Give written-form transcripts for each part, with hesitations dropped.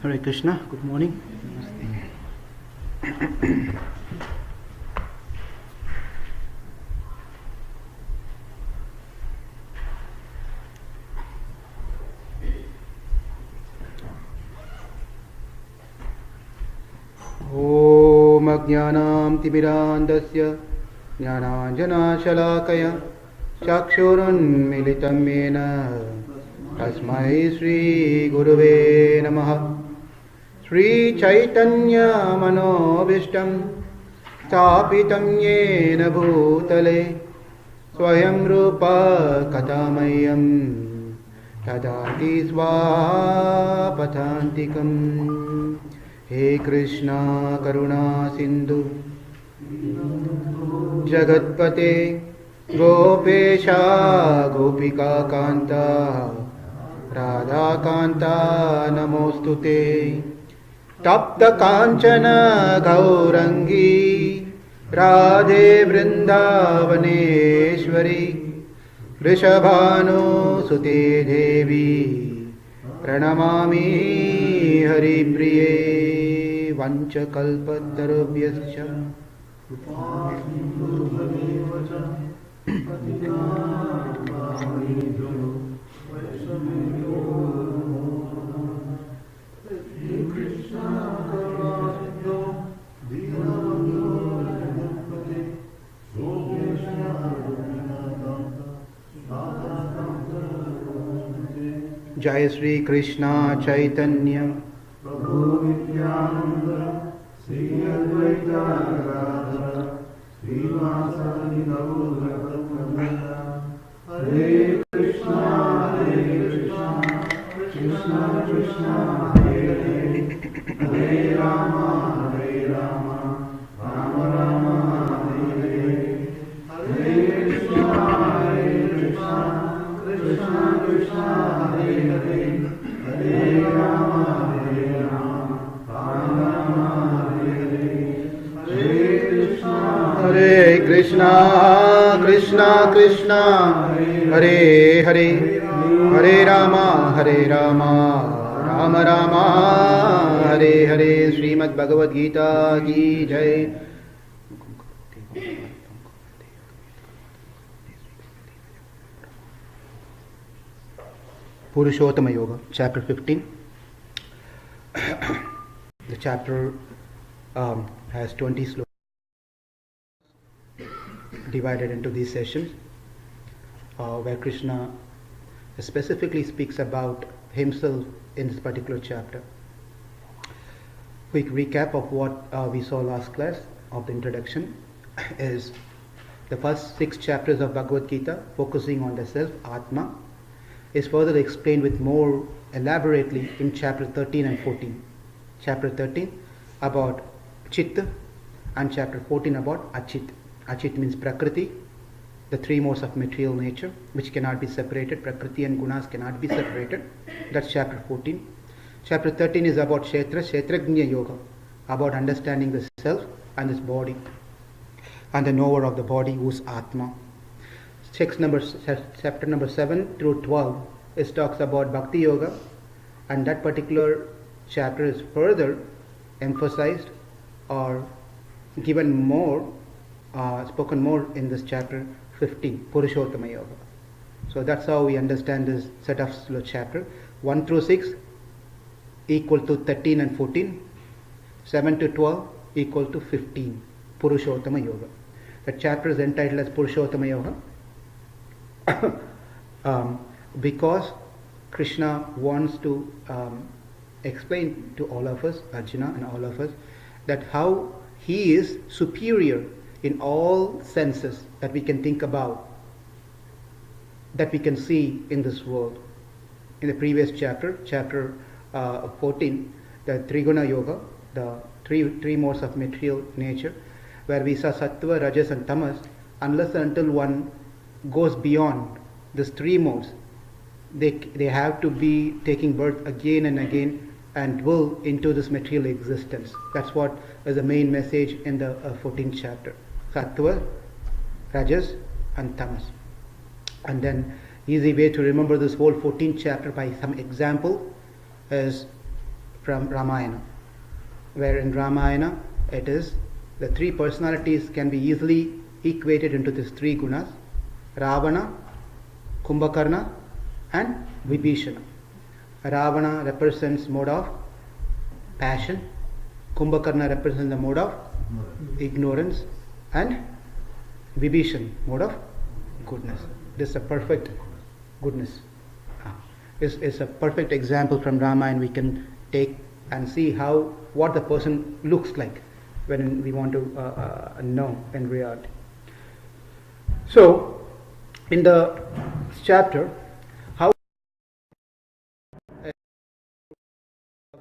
Hare Krishna, good morning. Om Ajnanam Tibirandasya Jnananjana Shalakaya Chakshurunmilitam Yena Tasmai Sri Gurave Namaha. Sri Chaitanya Manobishtam Stapitam Yena Bhutale Swayam Rupa Katamayam Tadati Svapatantikam. He Krishna Karuna Sindhu Jagatpate Gopesha Gopika Kanta Radha Kanta Namostute Tapta Kanchana Gaurangi Radhe Vrindavaneshwari Rishabhanu Sute Devi Pranamami Hari Priye Vancha Kalpatarubhyascha Jai Sri Krishna Chaitanya Prabhu Nityananda Sri Advaita Gadadhara Srivasadi Gaura Hare Krishna Krishna Krishna Hare Hare Hare Rama Rama Rama Hare Hare Hare Krishna Krishna Krishna Hare Hare Hare Rama Hare Krishna Krishna Krishna Hare Hare Hare Rama Rama Rama Hare Hare. Srimad Bhagavad Gita ki jai. Purushottama Yoga, chapter 15. The chapter has 20 slokas divided into these sessions, where Krishna specifically speaks about himself in this particular chapter. Quick recap of what we saw last class of the introduction is the first 6 chapters of Bhagavad Gita focusing on the self, Atma, is further explained with more elaborately in chapter 13 and 14. Chapter 13 about Chitta and chapter 14 about Achit. Achit means Prakriti, the 3 modes of material nature which cannot be separated. Prakriti and Gunas cannot be separated. That's chapter 14. Chapter 13 is about Kshetrajna Yoga, about understanding the self and this body and the knower of the body who is Atma. Chapter number 7 through 12 talks about Bhakti Yoga, and that particular chapter is further emphasized or given more, spoken more in this chapter 15, Purushottama Yoga. So that's how we understand this set of chapter. 1 through 6 equal to 13 and 14, 7 to 12 equal to 15, Purushottama Yoga. The chapter is entitled as Purushottama Yoga because Krishna wants to explain to all of us, Arjuna and all of us, that how he is superior in all senses that we can think about, that we can see in this world. In the previous chapter, chapter 14, the Triguna Yoga, the three modes of material nature, where we saw Sattva, Rajas and Tamas, unless and until one goes beyond these 3 modes, they have to be taking birth again and again and dwell into this material existence. That's what is the main message in the 14th chapter. Sattva, Rajas and Tamas. And then easy way to remember this whole 14th chapter by some example is from Ramayana, where in Ramayana it is the three personalities can be easily equated into these three gunas: Ravana, Kumbhakarna and Vibhishana. Ravana represents mode of passion, Kumbhakarna represents the mode of ignorance, and Vibhishan mode of goodness. This is a perfect goodness. Is a perfect example from Ramayana we can take and see what the person looks like when we want to know in reality. So, in the chapter, how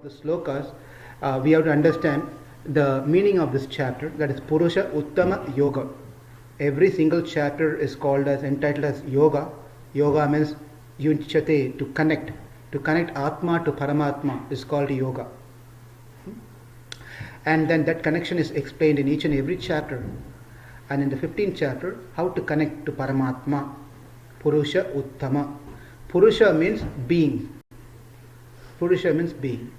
the slokas, we have to understand the meaning of this chapter, that is Purusha Uttama Yoga. Every single chapter is entitled as Yoga. Yoga means yunchate, to connect Atma to Paramatma is called Yoga. And then that connection is explained in each and every chapter. And in the 15th chapter, how to connect to Paramatma. Purusha Uttama. Purusha means being. Purusha means being.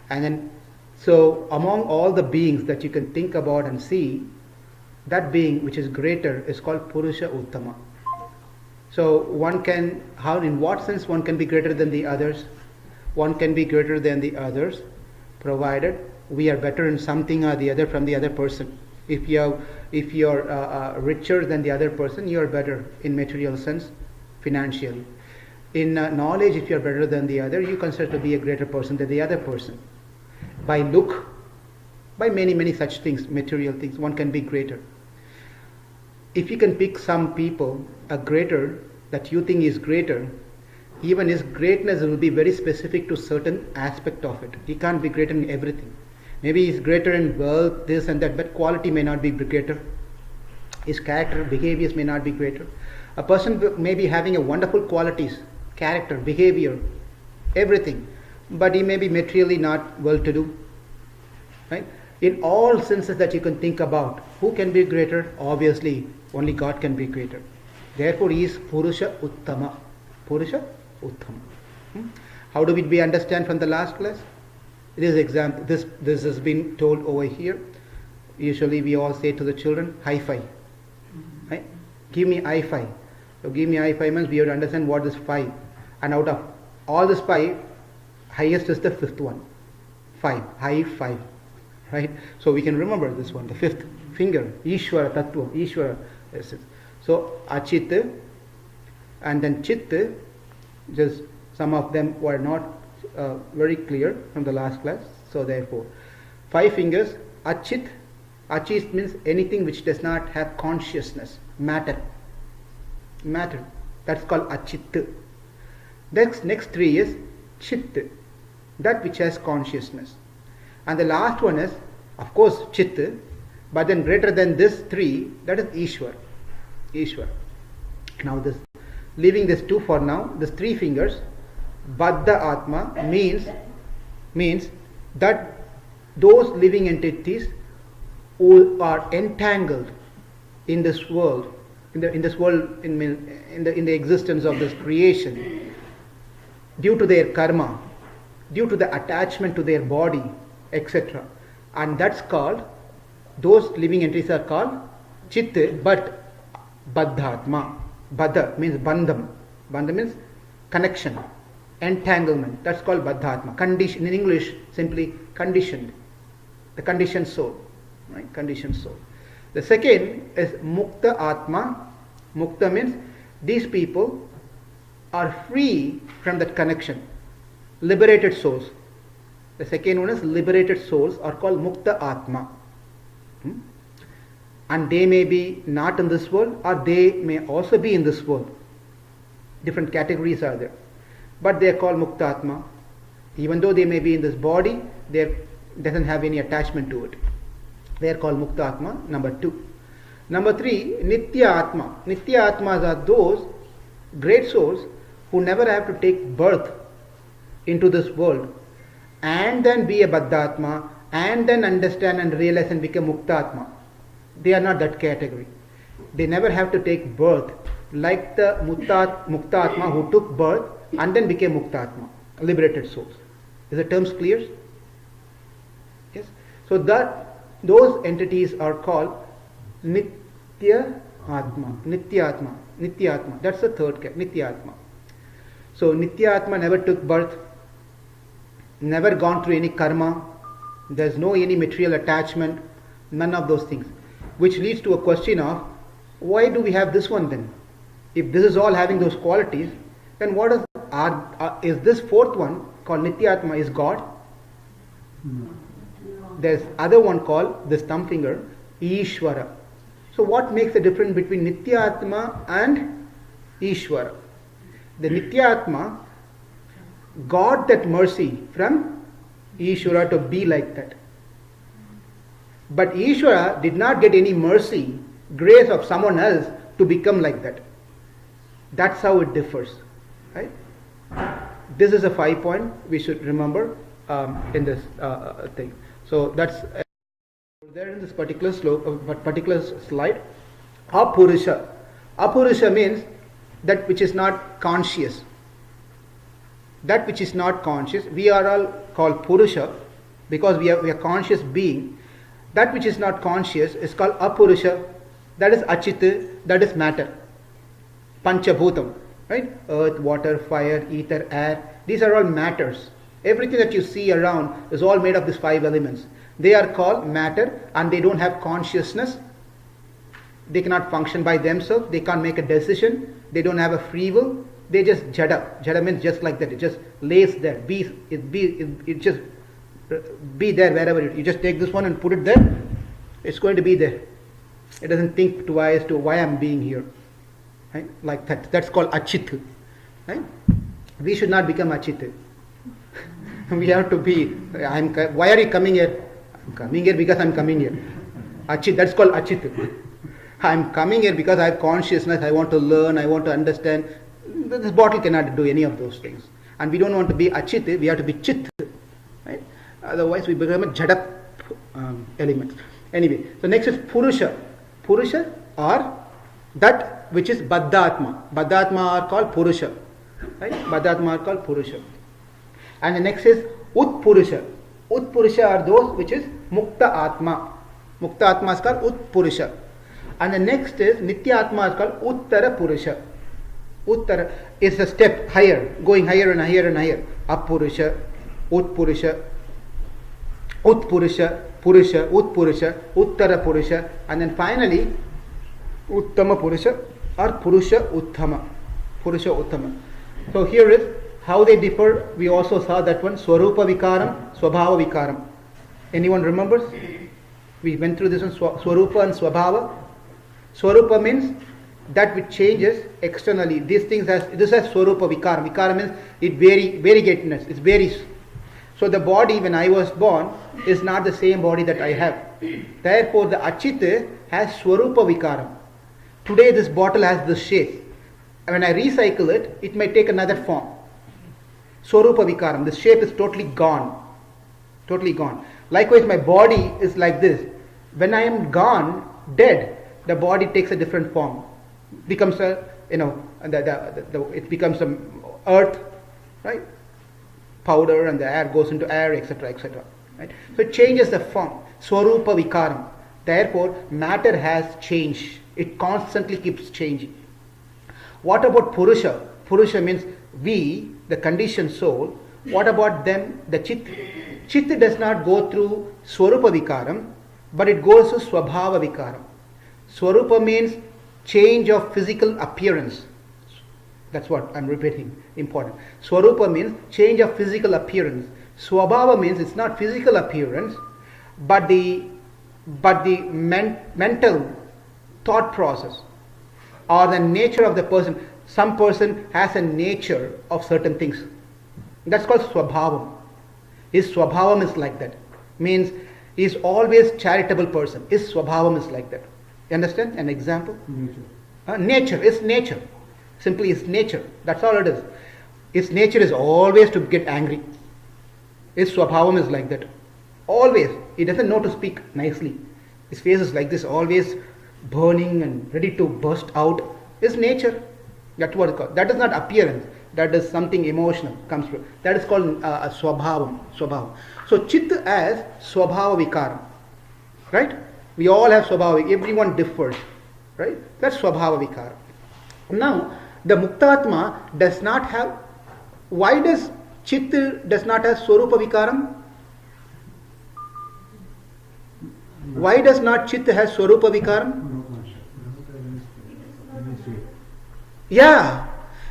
And then, so among all the beings that you can think about and see, that being which is greater is called Purusha Uttama. So in what sense one can be greater than the others? One can be greater than the others, provided we are better in something or the other from the other person. If you're richer than the other person, you are better in material sense, financially. In knowledge, if you are better than the other, you consider to be a greater person than the other person. By look, by many such things, material things, one can be greater. If you can pick some people, a greater, that you think is greater, even his greatness will be very specific to certain aspect of it. He can't be greater in everything. Maybe he's greater in wealth, this and that, but quality may not be greater. His character, behaviors may not be greater. A person may be having a wonderful qualities, character, behavior, everything, but he may be materially not well-to-do. Right? In all senses that you can think about, who can be greater? Obviously, only God can be greater. Therefore, he is Purusha Uttama. Purusha Uttama. How do we understand from the last class? This has been told over here. Usually we all say to the children, high five. Right? Give me high five. So give me high five means we have to understand what is five. And out of all this five, highest is the fifth one. Five. High five. Right? So we can remember this one, the fifth finger. Ishvara Tattva. Ishvara. So Achit and then Chit, just some of them were not very clear from the last class. So therefore, 5 fingers, Achit. Achit means anything which does not have consciousness, matter. That's called Achit. Next 3 is Chit, that which has consciousness. And the last one is, of course, Chit, but then greater than this 3, that is Ishwar. Now leaving this 2 for now, this 3 fingers, Baddha Atma means that those living entities who are entangled in this world, in the existence of this creation, due to their karma, due to the attachment to their body, etc. And that's called, those living entities are called Chit, but Baddhatma. Baddha means bandham. Bandham means connection, entanglement. That's called Baddhatma. Condition, in English, simply conditioned. The conditioned soul. Right? Conditioned soul. The second is Mukta Atma. Mukta means these people are free from that connection. Liberated souls. The second one is liberated souls are called Mukta Atma. And they may be not in this world, or they may also be in this world. Different categories are there. But they are called Mukta Atma. Even though they may be in this body, they doesn't have any attachment to it. They are called Mukta Atma, number 2. Number 3, Nitya Atma. Nitya Atmas are those great souls who never have to take birth into this world and then be a Baddhatma and then understand and realize and become Mukta-Atma. They are not that category. They never have to take birth like the Mukta-Atma who took birth and then became Mukta-Atma, liberated souls. Is the terms clear? So that those entities are called Nitya Atma. Nitya Atma. Nitya Atma. That's the third case. Nitya Atma. So Nitya Atma never took birth, never gone through any karma, there's no any material attachment, none of those things. Which leads to a question of, why do we have this one then? If this is all having those qualities, then what is this fourth one called Nityatma is God? There's other one called this thumb finger, Ishvara. So what makes the difference between Nityatma and Ishvara? The Nityatma got that mercy from Ishvara to be like that. But Ishvara did not get any mercy, grace of someone else to become like that. That's how it differs. Right? This is a 5 point we should remember in this thing. So that's there in this particular slide. Apurusha. Apurusha means that which is not conscious. That which is not conscious. We are all called Purusha because we are conscious being. That which is not conscious is called Apurusha. That is Achit, that is matter. Panchabhutam, right? Earth, water, fire, ether, air. These are all matters. Everything that you see around is all made of these 5 elements. They are called matter and they don't have consciousness. They cannot function by themselves. They can't make a decision. They don't have a free will. They just jada. Jada means just like that. It just lays there. It just be there wherever you just take this one and put it there. It's going to be there. It doesn't think twice to why I'm being here. Right? Like that. That's called Achit. Right? We should not become Achit. We have to be. Why are you coming here? I'm coming here because I'm coming here. Achit. That's called Achit. I'm coming here because I have consciousness. I want to learn. I want to understand. This bottle cannot do any of those things. And we don't want to be Achit. We have to be Chit. Right? Otherwise, we become a Jada element. Anyway, so next is Purusha. Purusha are that which is Baddhatma. Baddhatma are called Purusha. Right? Baddhatma are called Purusha. And the next is Utpurusha. Utpurusha are those which is Mukta Atma. Mukta Atma is called Utpurusha. And the next is Nitya Atma is called Uttara Purusha. Uttara is a step higher, going higher and higher and higher. Appurusha, Utpurusha, Utpurusha, Purusha, Utpurusha, Uttara Purusha, and then finally Uttama Purusha or Purusha Uttama. Purusha Uttama. So here is how they differ. We also saw that one, Swarupa Vikaram, Swabhava Vikaram. Anyone remembers? We went through this one, Swarupa and Swabhava. Swarupa means that which changes externally. These things this has Swarupa Vikaram. Vikaram means it variegatedness. It varies. So the body when I was born is not the same body that I have. Therefore the Achit has Swarupa Vikaram. Today this bottle has this shape. And when I recycle it, it may take another form. Swarupa Vikaram. The shape is totally gone. Totally gone. Likewise my body is like this. When I am gone, dead, the body takes a different form. Becomes it becomes some earth, right? Powder, and the air goes into air, etc., etc. Right? So it changes the form. Swarupa Vikaram. Therefore, matter has changed. It constantly keeps changing. What about Purusha? Purusha means we, the conditioned soul. What about them, the Chit? Chit does not go through Swarupa Vikaram, but it goes to Swabhava Vikaram. Swarupa means change of physical appearance. That's what I'm repeating. Important. Swarupa means change of physical appearance. Swabhava means it's not physical appearance, but the mental thought process or the nature of the person. Some person has a nature of certain things. That's called Swabhavam. His Swabhavam is like that. Means he is always charitable person. His Swabhavam is like that. You understand? An example? Nature is nature. Simply is nature. That's all it is. Its nature is always to get angry. His Swabhavam is like that. Always. He doesn't know to speak nicely. His face is like this, always burning and ready to burst out. His nature. That's what it's called. That is not appearance. That is something emotional comes through. That is called swabhavam. So chit as swabhava vikaram. Right? We all have swabhava. Everyone differs. Right? That's swabhava vikaram. Now, the muktatma does not have. Why does chit does not have swarupa vikaram? Why does not chit have swarupa vikaram? Yeah.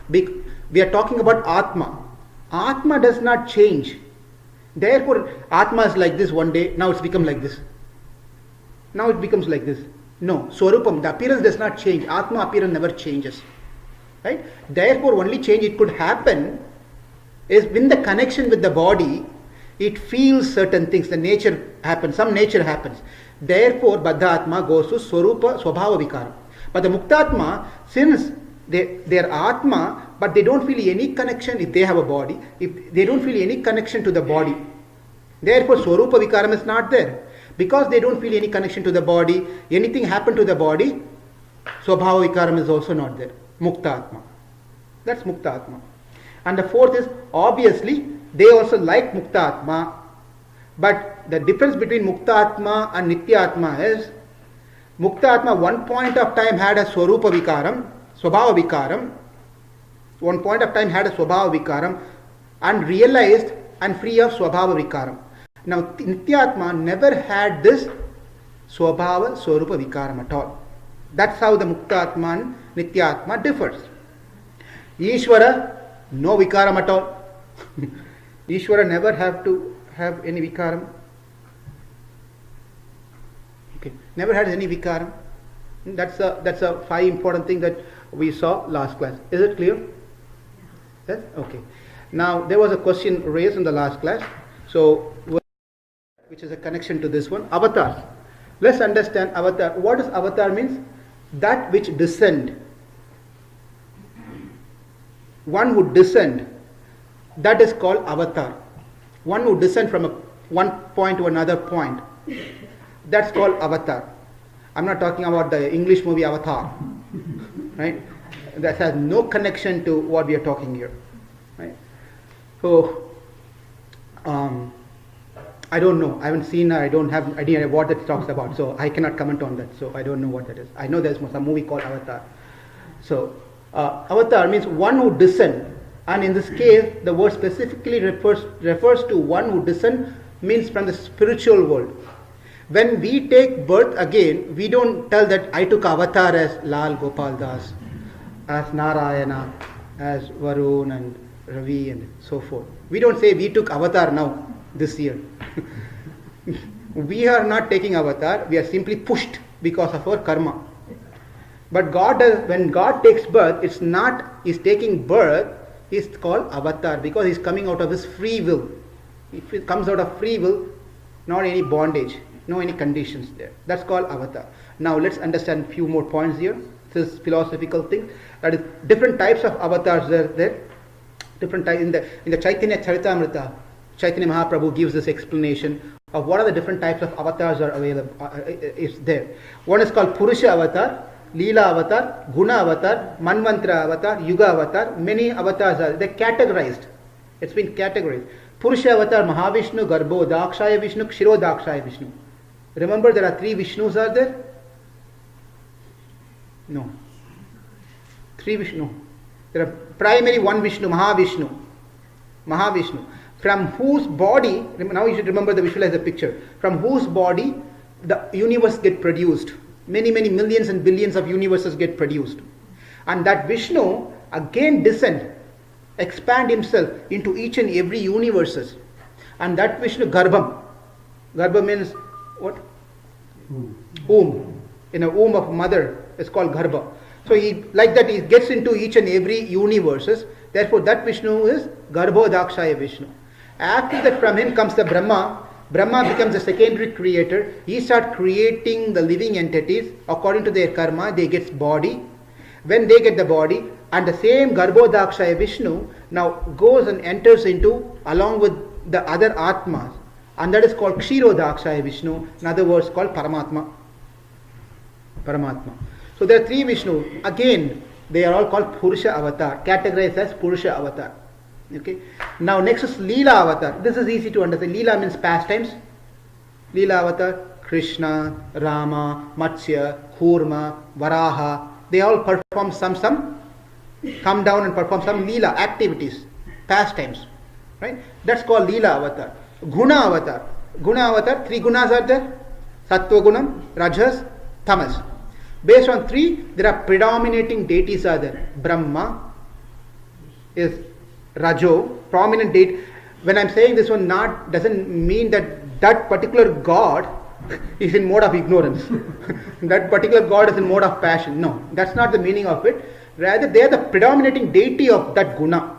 We are talking about Atma. Atma does not change. Therefore, Atma is like this one day, now it's become like this. Now it becomes like this. No, Swarupam, the appearance does not change. Atma appearance never changes. Right? Therefore, only change it could happen is in the connection with the body, it feels certain things, the nature happens, some nature happens. Therefore, Baddha Atma goes to Swarupa Swabhava Vikara. But the Muktatma, since they are Atma, but they don't feel any connection if they have a body, if they don't feel any connection to the body. Therefore, Swarupa Vikaram is not there. Because they don't feel any connection to the body, anything happen to the body, Swabhava Vikaram is also not there. Muktatma. That's Muktatma. And the fourth is, obviously, they also like Muktatma, but the difference between Muktatma and Nityatma is, Muktatma one point of time had a Swarupa Vikaram, Swabhava Vikaram, one point of time had a Swabhava Vikaram, and realized and free of Swabhava Vikaram. Now, Nityatma never had this Swabhava Swarupa Vikaram at all. That's how the Muktatma and Nityatma differs. Ishvara, no Vikaram at all. Ishvara never have to have any Vikaram. Okay, never had any Vikaram. That's a 5 important thing that we saw last class. Is it clear? Yes? Okay. Now, there was a question raised in the last class. So, which is a connection to this one. Avatars. Let's understand avatar. What does avatar means? That which descend. One who descend. That is called avatar. One who descend from one point to another point. That's called avatar. I'm not talking about the English movie Avatar. Right? That has no connection to what we are talking here. Right? So, I don't know. I haven't seen. I don't have idea what it talks about. So I cannot comment on that. So I don't know what that is. I know there's some movie called Avatar. So Avatar means one who descend. And in this case, the word specifically refers to one who descend, means from the spiritual world. When we take birth again, we don't tell that I took avatar as Lal Gopal Das, as Narayana, as Varun and Ravi and so forth. We don't say we took avatar now, this year. We are not taking avatar, we are simply pushed because of our karma. But God does, when God takes birth, it's not, He's taking birth, He's called avatar because He's coming out of His free will. If it comes out of free will, not any bondage, no any conditions there. That's called avatar. Now let's understand a few more points here. This is philosophical thing. That is, different types of avatars are there. Different types in the Chaitanya Charitamrita. Chaitanya Mahaprabhu gives this explanation of what are the different types of avatars are available. Is there. One is called Purusha avatar, Leela avatar, Guna avatar, Manvantra avatar, Yuga avatar. Many avatars are. They're categorized. It's been categorized. Purusha avatar, Mahavishnu, Garbho, Dakshaya Vishnu, Kshiro Dakshaya Vishnu. Remember there are 3 Vishnus are there? No. 3 Vishnu. There are primary 1 Vishnu, Mahavishnu. Mahavishnu. From whose body, now you should remember the visualize the picture. From whose body the universe get produced. Many millions and billions of universes get produced. And that Vishnu again descend, expand himself into each and every universes. And that Vishnu, Garbham. Garbha means what? Womb. In a womb of mother is called Garbha. So he like that he gets into each and every universes. Therefore that Vishnu is Garbho Dakshaya Vishnu. After that from him comes the Brahma. Brahma becomes the secondary creator. He starts creating the living entities. According to their karma, they get body. When they get the body, and the same Garbho Dakshaya Vishnu now goes and enters into along with the other Atmas. And that is called Kshiro Dakshaya Vishnu. In other words, called Paramatma. Paramatma. So there are 3 Vishnu. Again, They are all called Purusha avatar, categorized as Purusha avatar. Okay. Now next is Leela avatar. This is easy to understand. Leela means pastimes. Leela avatar, Krishna, Rama, Matsya, Kurma, Varaha. They all perform some come down and perform some Leela activities, pastimes. Right? That's called Leela avatar. Guna avatar. Guna avatar, 3 gunas are there. Sattva gunam, Rajas, Tamas. Based on 3, there are predominating deities are there. Brahma is Rajo, prominent deity. When I'm saying this one, doesn't mean that particular god is in mode of ignorance. That particular god is in mode of passion. No, that's not the meaning of it. Rather, they are the predominating deity of that guna.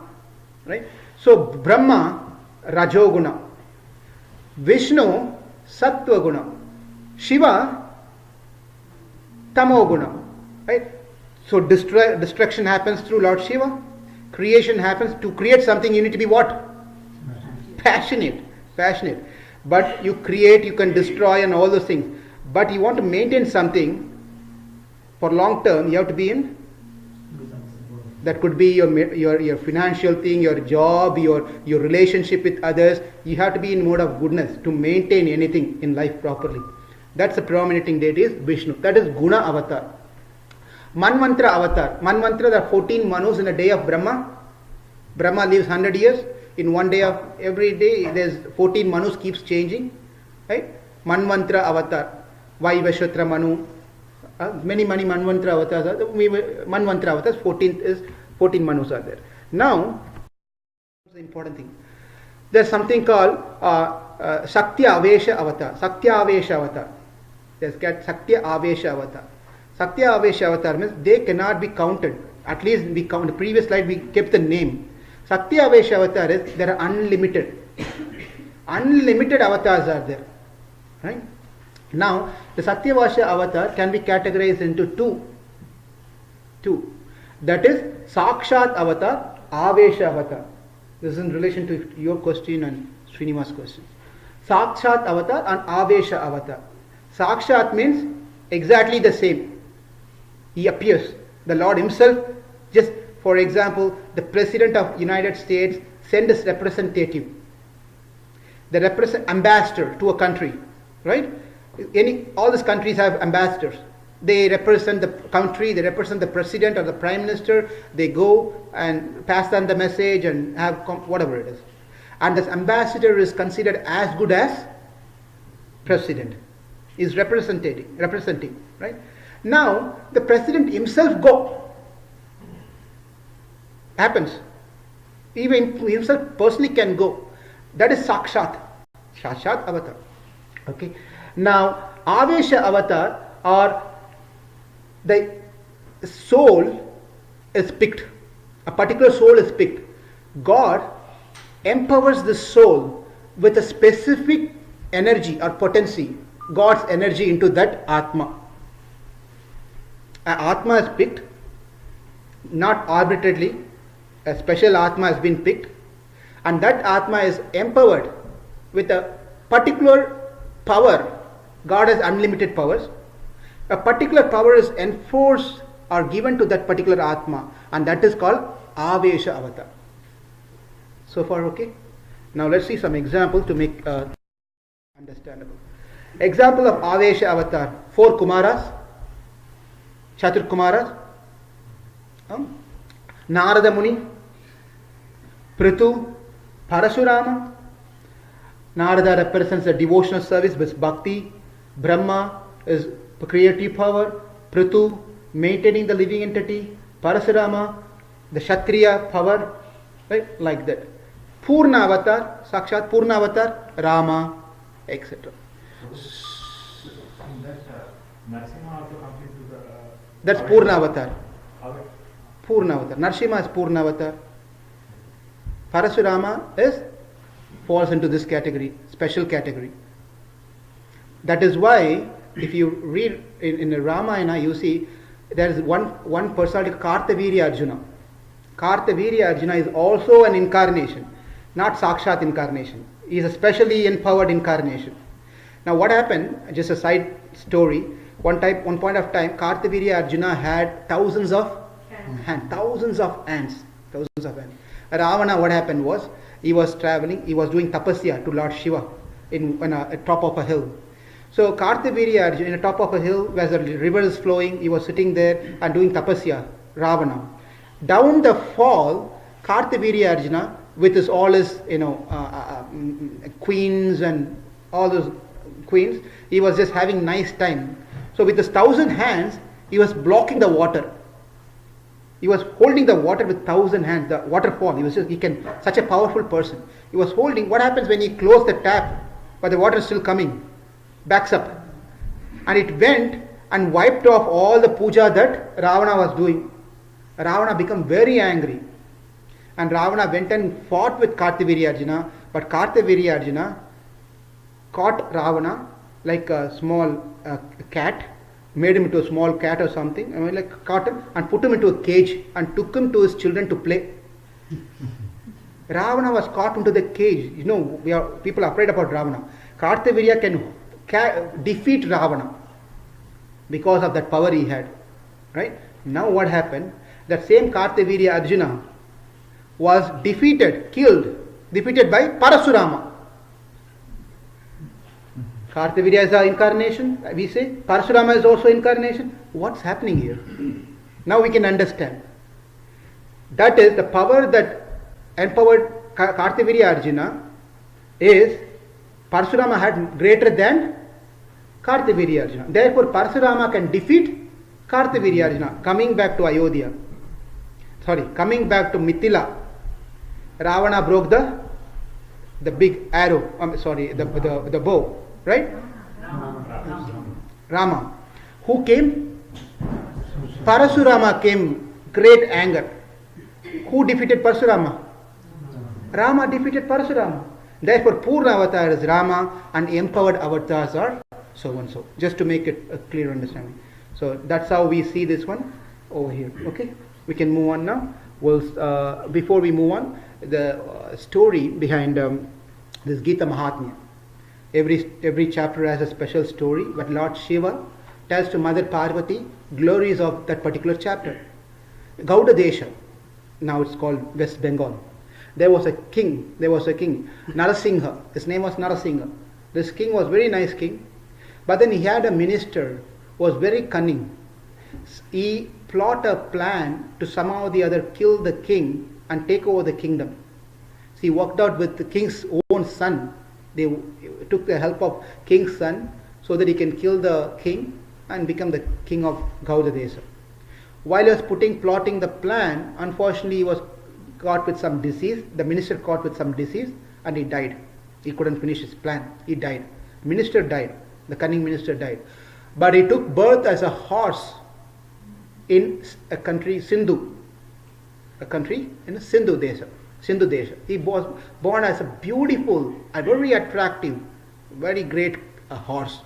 Right? So, Brahma, Rajo guna. Vishnu, Sattva guna. Shiva, Tamo guna. Right? So, destruction happens through Lord Shiva. Creation happens. To create something, you need to be what? Passionate. But you create, you can destroy and all those things. But you want to maintain something for long term, you have to be in. That could be your financial thing, your job, your relationship with others. You have to be in mode of goodness to maintain anything in life properly. That's the predominating deity is Vishnu. That is Guna avatar. Manvantra avatar. Manvantra, there are 14 manus in a day of Brahma. Brahma lives 100 years. In one day of every day, there's 14 manus keeps changing. Right? Manvantra avatar. Vaivashvatra manu. Many Manvantra avatars are there. Manvantra avatars, 14 manus are there. Now, the important thing. There's something called Saktya Avesha avatar. Saktya Avesha avatar. There's Saktya Avesha avatar. Saktya Avesha avatar means they cannot be counted. At least we count. The previous slide we kept the name. Saktya Avesha avatar is there are unlimited. Unlimited avatars are there. Right? Now, the Satyavasha avatar can be categorized into two. That is Sakshat avatar, Avesha avatar. This is in relation to your question and Sriniva's question. Sakshat avatar and Avesha avatar. Sakshat means exactly the same. He appears. The Lord himself, just for example, the President of United States sends his representative. The ambassador to a country. Right? All these countries have ambassadors. They represent the country, they represent the president or the prime minister. They go and pass on the message and have whatever it is. And this ambassador is considered as good as president. Is representing, right? Now the president himself go. Happens. Even himself personally can go. That is Sakshat. Sakshat avatar. Okay. Now, Avesha avatar or the soul is picked. A particular soul is picked. God empowers the soul with a specific energy or potency. God's energy into that Atma. Atma is picked, not arbitrarily. A special Atma has been picked, and that Atma is empowered with a particular power. God has unlimited powers. A particular power is enforced or given to that particular Atma, and that is called Avesha avatar. So far, okay? Now let's see some example to make understandable. Example of Avesha avatar: 4 Kumaras, Chatur Kumaras, Narada Muni, Prithu, Parashurama. Narada represents the devotional service with bhakti. Brahma is creative power. Prithu, maintaining the living entity. Parashurama, the Kshatriya power. Right? Like that. Purna avatar, Sakshat Purna avatar, Rama, etc. That's Purna avatar. Purna avatar. Narsimha is Purna avatar. Parashurama falls into this category, special category. That is why, if you read in the Ramayana, you see there is one personality, Kartavirya Arjuna. Kartavirya Arjuna is also an incarnation, not Sakshat incarnation. He is a specially empowered incarnation. Now what happened, just a side story, one point of time, Kartavirya Arjuna had thousands of thousands of ants, thousands of ants. Ravana, what happened was, he was traveling, he was doing tapasya to Lord Shiva on a top of a hill. So Kartavirya Arjuna, in the top of a hill where the river is flowing, he was sitting there and doing tapasya, Ravana. Down the fall, Kartavirya Arjuna, with all his queens and all those queens, he was just having nice time. So with his 1,000 hands, he was blocking the water. He was holding the water with 1,000 hands, the waterfall. Such a powerful person. He was holding. What happens when he closed the tap, but the water is still coming? Backs up. And it went and wiped off all the puja that Ravana was doing. Ravana became very angry. And Ravana went and fought with Kartavirya Arjuna, but Kartavirya Arjuna caught Ravana like a small cat, made him into a small cat or something, caught him and put him into a cage and took him to his children to play. Ravana was caught into the cage. People are afraid about Ravana. Kartavirya can defeat Ravana because of that power he had. Right? Now what happened? That same Kartavirya Arjuna was defeated by Parasurama. Kartavirya is an incarnation, we say. Parasurama is also incarnation. What's happening here? Now we can understand. That is the power that empowered Kartavirya Arjuna is Parasurama had greater than Kartavirya Arjuna. Therefore Parasurama can defeat Kartavirya Arjuna. Coming back to Mithila, Ravana broke the big arrow, the bow, right? Rama. Who came? Parasurama came, great anger. Who defeated Parasurama? Rama defeated Parasurama. Therefore Purna avatar is Rama and empowered avatars are so and so. Just to make it a clear understanding. So that's how we see this one over here. Okay? We can move on now. Before we move on, the story behind this Gita Mahatmya. Every chapter has a special story, but Lord Shiva tells to Mother Parvati glories of that particular chapter. Gauda Desha, now it's called West Bengal. There was a king, Narasingha. His name was Narasingha. This king was very nice king, but then he had a minister who was very cunning. He plot a plan to somehow or the other kill the king and take over the kingdom. So he worked out with the king's own son. They took the help of king's son so that he can kill the king and become the king of Gauda Desha. While he was plotting the plan, unfortunately he was caught with some disease. The minister caught with some disease and he died. He couldn't finish his plan. He died. Minister died. The cunning minister died. But he took birth as a horse in a country, Sindhu. A country in Sindhu Desha. He was born as a beautiful, a very attractive, very great horse.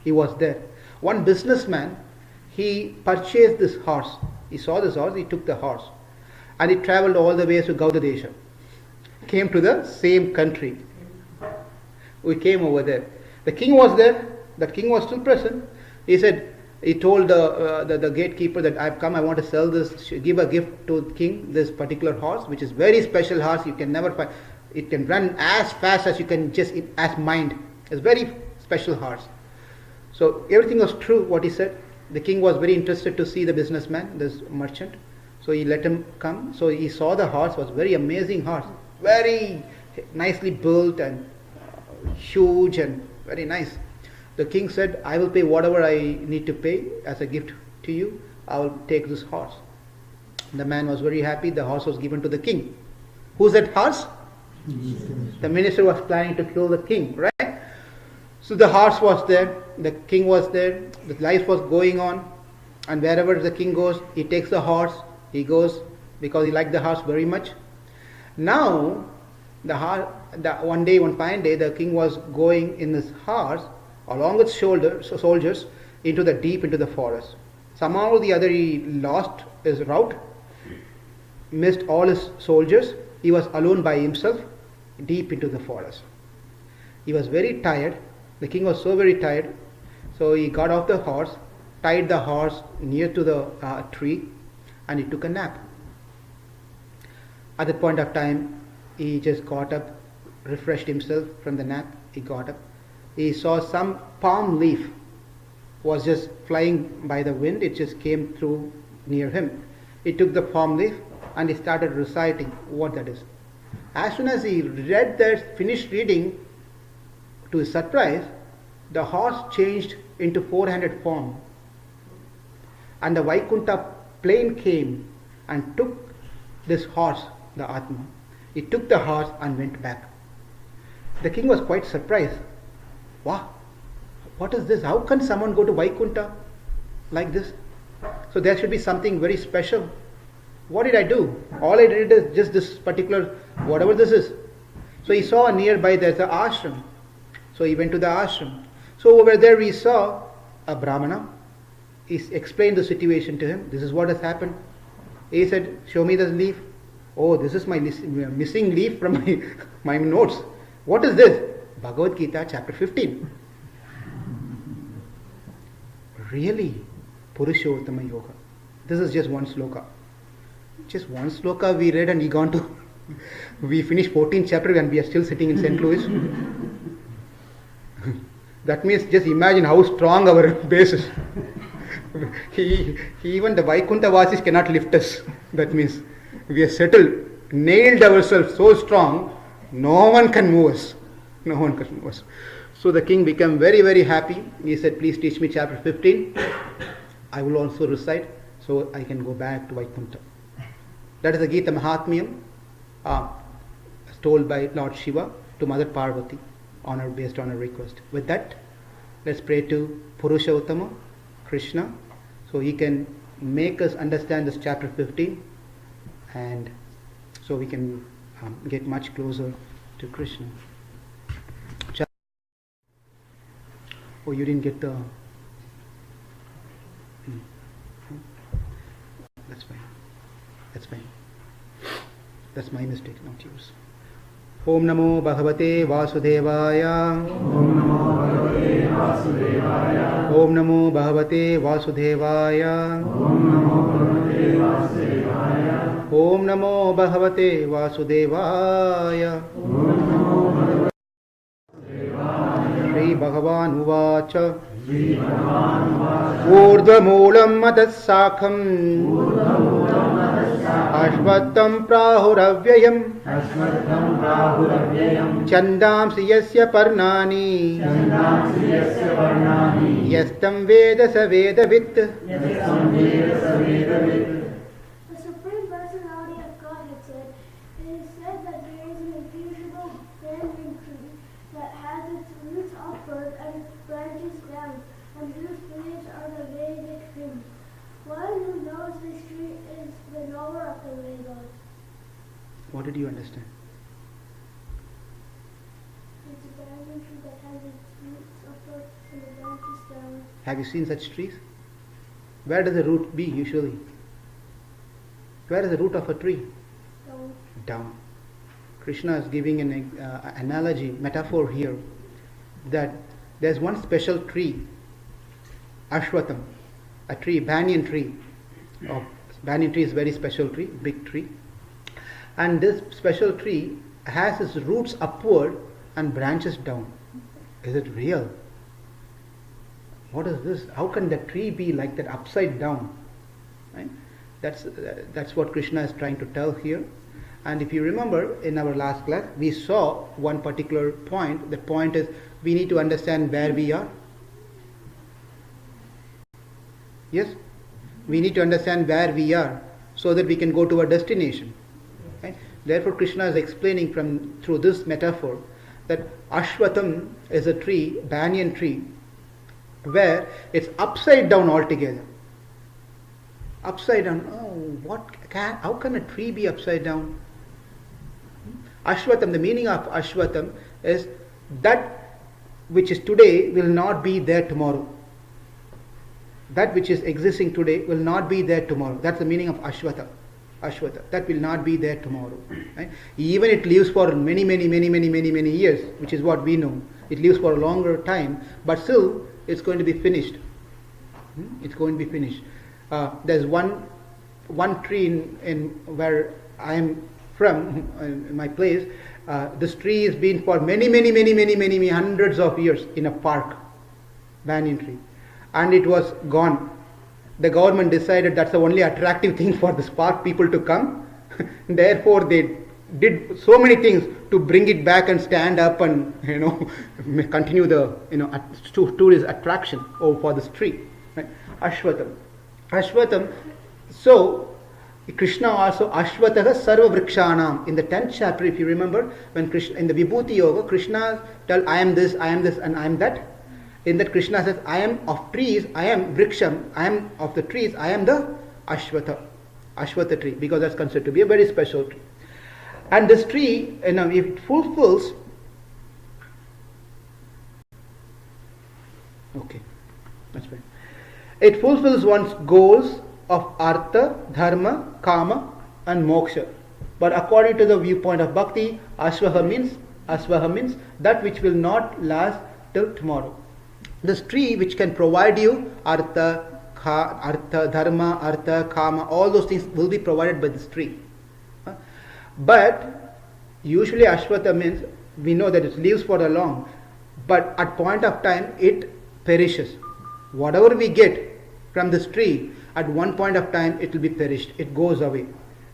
He was there. One businessman, he purchased this horse. He saw this horse, he took the horse. And he traveled all the way to Gauda Desha. Came to the same country. We came over there. The king was there. The king was still present. He told the gatekeeper that I've come, I want to sell this, give a gift to the king, this particular horse, which is very special horse. You can never find. It can run as fast as you can as mind. It's very special horse. So everything was true what he said. The king was very interested to see the businessman, this merchant. So he let him come. So he saw the horse, was very amazing horse. Very nicely built and huge and very nice. The king said, I will pay whatever I need to pay as a gift to you. I will take this horse. The man was very happy. The horse was given to the king. Who's that horse? The minister was planning to kill the king, right? So the horse was there. The king was there. The life was going on. And wherever the king goes, he takes the horse. He goes because he liked the horse very much. Now, one fine day, the king was going in his horse along with soldiers into the forest. Somehow or the other he lost his route, missed all his soldiers. He was alone by himself deep into the forest. He was very tired. The king was so very tired. So he got off the horse, tied the horse near to the tree and he took a nap. At that point of time, he just got up, refreshed himself from the nap. He got up. He saw some palm leaf was just flying by the wind. It just came through near him. He took the palm leaf and he started reciting what that is. As soon as he read that, finished reading, to his surprise, the horse changed into 400 form. And the Vaikuntha plane came and took this horse, the Atma. He took the horse and went back. The king was quite surprised. Wow, what is this? How can someone go to Vaikuntha like this? So there should be something very special. What did I do? All I did is just this particular, whatever this is. So he saw nearby there's an ashram. So he went to the ashram. So over there we saw a Brahmana. He explained the situation to him. This is what has happened. He said, show me this leaf. Oh, this is my missing leaf from my notes. What is this? Bhagavad Gita chapter 15. Really? Purushottama Yoga. This is just one sloka. Just one sloka we read and we finished 14th chapter and we are still sitting in St. Louis. That means just imagine how strong our base is. Even the Vaikuntha Vasis cannot lift us. That means we are settled, nailed ourselves so strong, no one can move us. No one can move us. So the king became very, very happy. He said, please teach me chapter 15. I will also recite so I can go back to Vaikuntha. That is the Gita Mahatmyam told by Lord Shiva to Mother Parvati based on her request. With that, let's pray to Purushottama, Krishna, so he can make us understand this chapter 15 and so we can get much closer to Krishna. Oh, you didn't get the... That's fine. That's fine. That's my mistake, not yours. Om Namo Bhagavate Vasudevaya. Om Namo Bhagavate Vasudevaya. Om Namo Bhagavate Vasudevaya. Shri Bhagavan Uvacha. Urdhvamulam Madasakham Ashvattam Prahuravyayam Chandamsi Yasya Parnani Yastam Veda Savedavit. The Supreme Personality of Godhead said, it is said that there is an infusible banyan tree that has its roots upward and its branches down, and whose leaves are the Vedic hymns. One who knows this tree is the knower of the Vedas. What did you understand? It's a banyan tree that has its roots upward and the branches down. Have you seen such trees? Where does the root be usually? Where is the root of a tree? Down. Down. Krishna is giving an analogy, metaphor here, that there's one special tree, Ashwatam, a tree, banyan tree. Oh, banyan tree is a very special tree, big tree. And this special tree has its roots upward and branches down. Is it real? What is this? How can the tree be like that, upside down? Right? That's what Krishna is trying to tell here. And if you remember in our last class, we saw one particular point. The point is we need to understand where we are. Yes? We need to understand where we are so that we can go to our destination. Right? Therefore Krishna is explaining through this metaphor that Ashwatam is a tree, banyan tree, where it's upside down altogether. Upside down. Oh, how can a tree be upside down? Ashwatam, the meaning of Ashwatam is that which is today will not be there tomorrow. That which is existing today will not be there tomorrow. That's the meaning of Ashwata. Ashwata. That will not be there tomorrow. Right? Even it lives for many years, which is what we know. It lives for a longer time, but still it's going to be finished. It's going to be finished. There's one one tree in where I am from, in my place, this tree has been for many hundreds of years in a park, banyan tree, and it was gone. The government decided that's the only attractive thing for this park people to come. Therefore, they did so many things to bring it back and stand up and continue the tourist attraction for this tree. Right? Ashwatam. So Krishna also Ashwataha Sarva Vrikshanam. In the 10th chapter, if you remember, when Krishna in the Vibhuti Yoga, Krishna tell I am this, and I am that. In that Krishna says, I am of trees, I am Vriksham, I am of the trees, I am the Ashwata tree, because that's considered to be a very special tree. And this tree, if it fulfills, okay, that's fine. It fulfills one's goals of artha, dharma, kama, and moksha. But according to the viewpoint of bhakti, asvaha means that which will not last till tomorrow. This tree which can provide you artha, dharma, artha, kama, all those things will be provided by this tree. But usually ashwata means we know that it lives for a long, but at point of time it perishes. Whatever we get from this tree, at one point of time it will be perished. It goes away.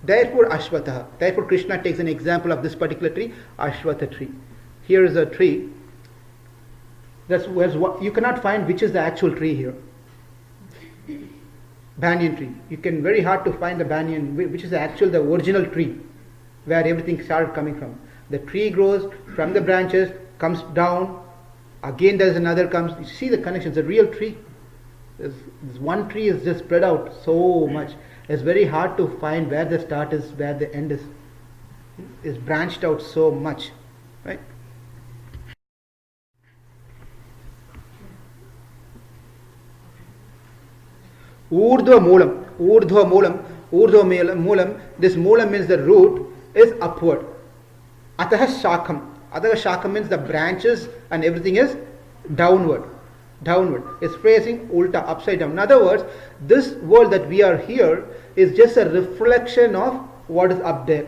Therefore ashwataha. Therefore Krishna takes an example of this particular tree, ashwata tree. Here is a tree. That's what you cannot find which is the actual tree here. Banyan tree. You can very hard to find the banyan, which is the original tree, where everything started coming from. The tree grows from the branches, comes down, again there is another comes. You see the connection. It's a real tree. This one tree is just spread out so much. It's very hard to find where the start is, where the end is. It's branched out so much, right? Urdhva moolam. This moolam means the root is upward. Ataha shakam means the branches and everything is downward. It's facing ulta, upside down. In other words, this world that we are here is just a reflection of what is up there.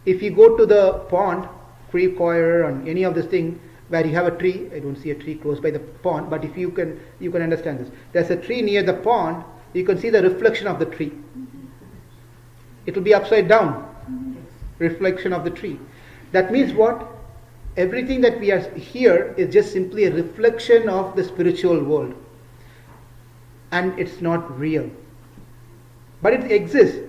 If you go to the pond, creek or any of this thing, where you have a tree, I don't see a tree close by the pond, but if you can understand this. There's a tree near the pond, you can see the reflection of the tree. It will be upside down, reflection of the tree. That means what? Everything that we are here is just simply a reflection of the spiritual world. And it's not real. But it exists.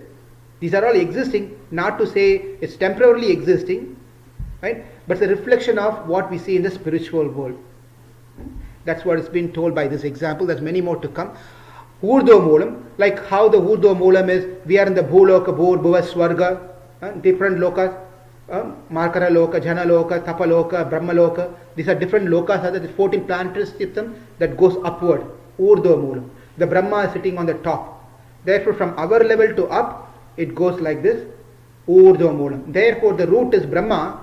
These are all existing, not to say it's temporarily existing, right? But it's a reflection of what we see in the spiritual world. That's what is being told by this example. There's many more to come. Urdhva moolam, like how the Urdhva moolam is, we are in the Bhuloka, Bhuva, Swarga, different lokas, Markara Loka, Jana Loka, Tapa Loka, Brahma Loka. These are different lokas, are the 14 planetary system that goes upward. Urdhva moolam. The Brahma is sitting on the top. Therefore, from our level to up, it goes like this. Urdhva moolam. Therefore, the root is Brahma,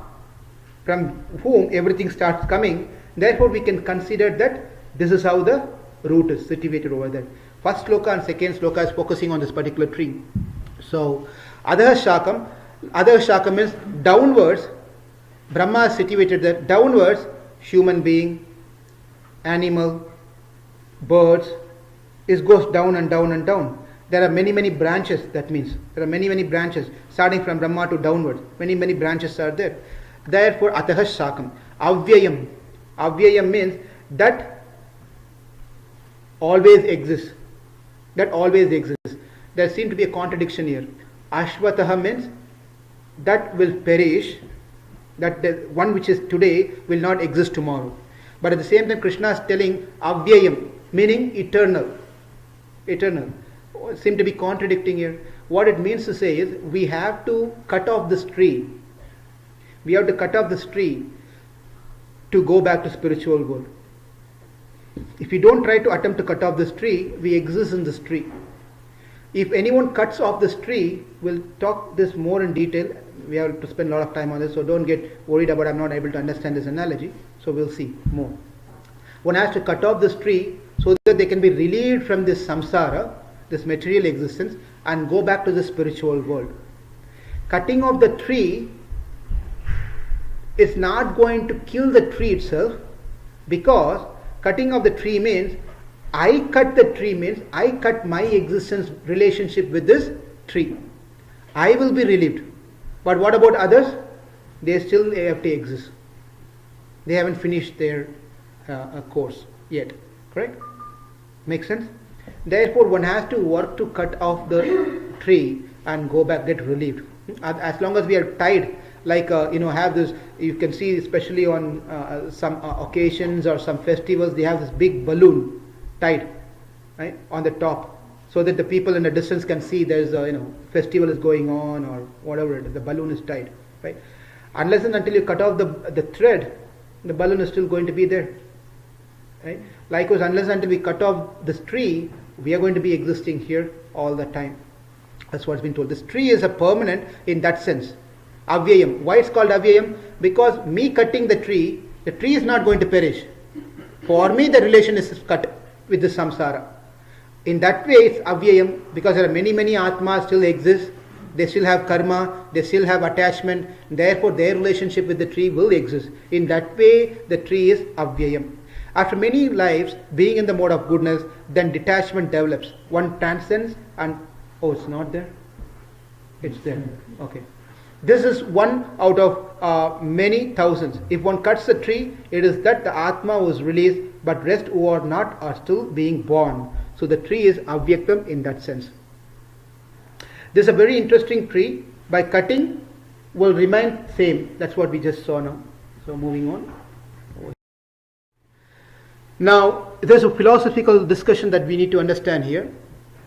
from whom everything starts coming. Therefore, we can consider that this is how the root is situated over there. First sloka and second sloka is focusing on this particular tree. So, Adha Shakam means downwards. Brahma is situated there. Downwards, human being, animal, birds, it goes down and down and down. There are many branches, that means. There are many branches, starting from Brahma to downwards. Many branches are there. Therefore, Ataha Shakam. Avyayam. Avyayam means that always exists. There seems to be a contradiction here. Ashwataha means that will perish, that the one which is today will not exist tomorrow. But at the same time, Krishna is telling Avyayam, meaning eternal. Seem to be contradicting here. What it means to say is, we have to cut off this tree. We have to cut off this tree to go back to spiritual world. If we don't try to attempt to cut off this tree, we exist in this tree. If anyone cuts off this tree, we'll talk this more in detail. We have to spend a lot of time on this, so don't get worried about I'm not able to understand this analogy. So we'll see more. One has to cut off this tree so that they can be relieved from this samsara, this material existence, and go back to the spiritual world. Cutting off the tree is not going to kill the tree itself, because cutting off the tree means I cut the tree, means I cut my existence relationship with this tree. I will be relieved. But what about others? They still have to exist. They haven't finished their course yet. Correct? Makes sense? Therefore, one has to work to cut off the tree and go back, get relieved. As long as we are tied, like have this, you can see especially on some occasions or some festivals, they have this big balloon tied, right, on the top, so that the people in the distance can see there's a festival is going on or whatever it is. The balloon is tied, right? Unless and until you cut off the thread, the balloon is still going to be there, right? Likewise, unless and until we cut off this tree, we are going to be existing here all the time. That's what's been told. This tree is a permanent in that sense. Avyayam. Why it's called avyayam? Because me cutting the tree is not going to perish. For me, the relation is cut with the samsara. In that way, it's avyayam, because there are many atmas still exist. They still have karma, they still have attachment. Therefore, their relationship with the tree will exist. In that way, the tree is avyayam. After many lives being in the mode of goodness, then detachment develops. One transcends and, oh, it's not there? It's there. Okay. This is one out of many thousands. If one cuts the tree, it is that the Atma was released, but rest who are not are still being born. So the tree is avyaktam in that sense. This is a very interesting tree. By cutting, will remain same. That's what we just saw now. So moving on. Now, there's a philosophical discussion that we need to understand here.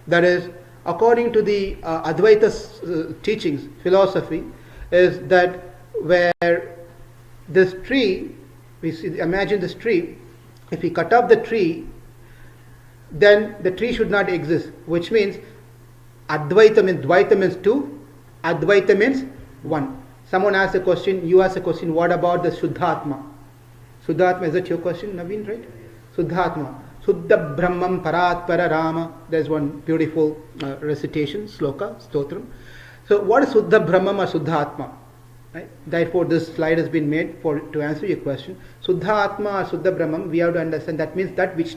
That is, according to the Advaita teachings, philosophy, is that where this tree, imagine this tree, if we cut off the tree, then the tree should not exist, which means Advaita means, Dvaita means two, Advaita means one. Someone asked a question, you asked a question, what about the Shuddhatma? Shuddhatma, is that your question, Naveen, right? Shuddhatma. Suddha Brahmam Paratpara Rama. There's one beautiful recitation, sloka, stotram. So what is Suddha Brahmam or Suddha Atma? Right? Therefore, this slide has been made to answer your question. Suddha Atma or Suddha Brahmam, we have to understand that means that which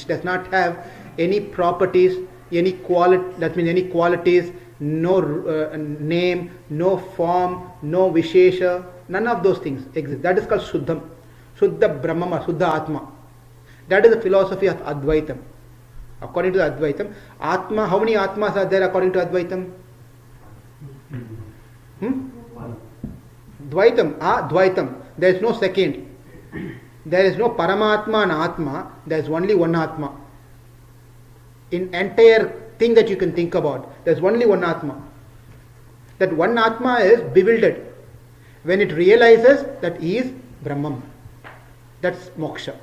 does not have any properties, any quality. That means any qualities, no name, no form, no vishesha, none of those things exist. That is called Shuddham. Suddha Brahmam or Suddha Atma. That is the philosophy of Advaitam. According to the Advaitam, Atma, how many Atmas are there according to Advaitam? Dvaitam, Dvaitam. There is no second. There is no Paramatma and Atma. There is only one Atma. In entire thing that you can think about, there is only one Atma. That one Atma is bewildered when it realizes that he is Brahman. That's moksha.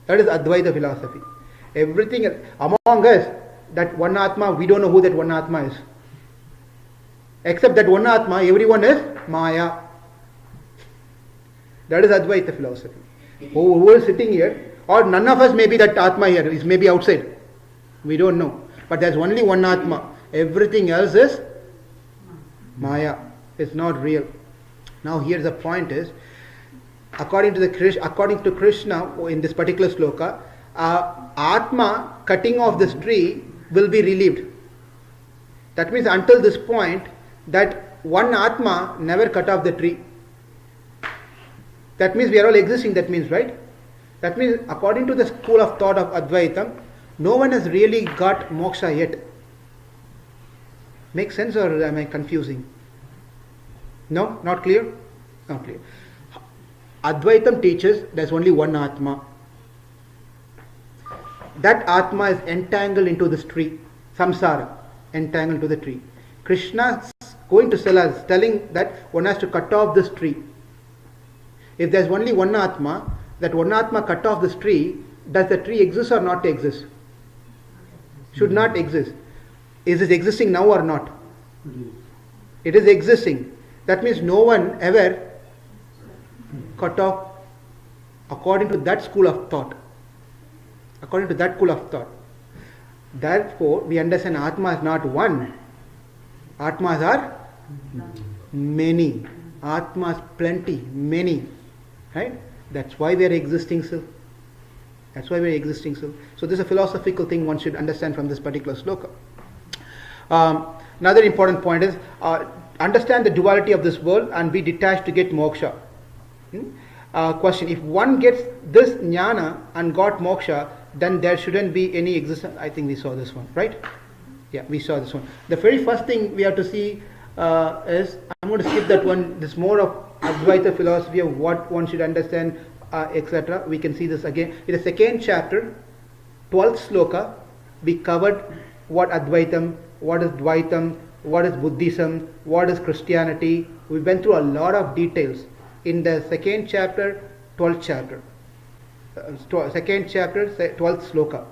That is Advaita philosophy. Everything among us, that one Atma, we don't know who that one Atma is. Except that one Atma, everyone is Maya. That is Advaita philosophy. Who is sitting here, or none of us may be that Atma here, is maybe outside. We don't know. But there's only one Atma. Everything else is Maya. It's not real. Now here's the point is, according to Krishna in this particular sloka, Atma cutting off this tree will be relieved. That means until this point, that one Atma never cut off the tree. That means we are all existing, that means, right? That means according to the school of thought of Advaitam, no one has really got moksha yet. Make sense, or am I confusing? No? Not clear? Not clear. Advaitam teaches there's only one Atma. That Atma is entangled into this tree, samsara, entangled to the tree. Krishna is going to tell us, telling that one has to cut off this tree. If there's only one Atma, that one Atma cut off this tree, does the tree exist or not exist? Should not exist. Is it existing now or not? It is existing. That means no one ever cut off according to that school of thought. According to that school of thought. Therefore, we understand Atma is not one. Atmas are many. Atmas plenty, many. Right? That's why we are existing still. That's why we are existing still. So this is a philosophical thing one should understand from this particular sloka. Another important point is understand the duality of this world and be detached to get moksha. Question: if one gets this jnana and got moksha, then there shouldn't be any existence. I think we saw this one, right? Yeah, we saw this one. The very first thing we have to see is, I'm going to skip that one. This more of Advaita philosophy of what one should understand, etc. We can see this again. In the second chapter, 12th sloka, we covered what Advaitam, what is Dvaitam, what is Buddhism, what is Christianity. We went through a lot of details in the second chapter, 12th chapter. Second chapter, 12th sloka.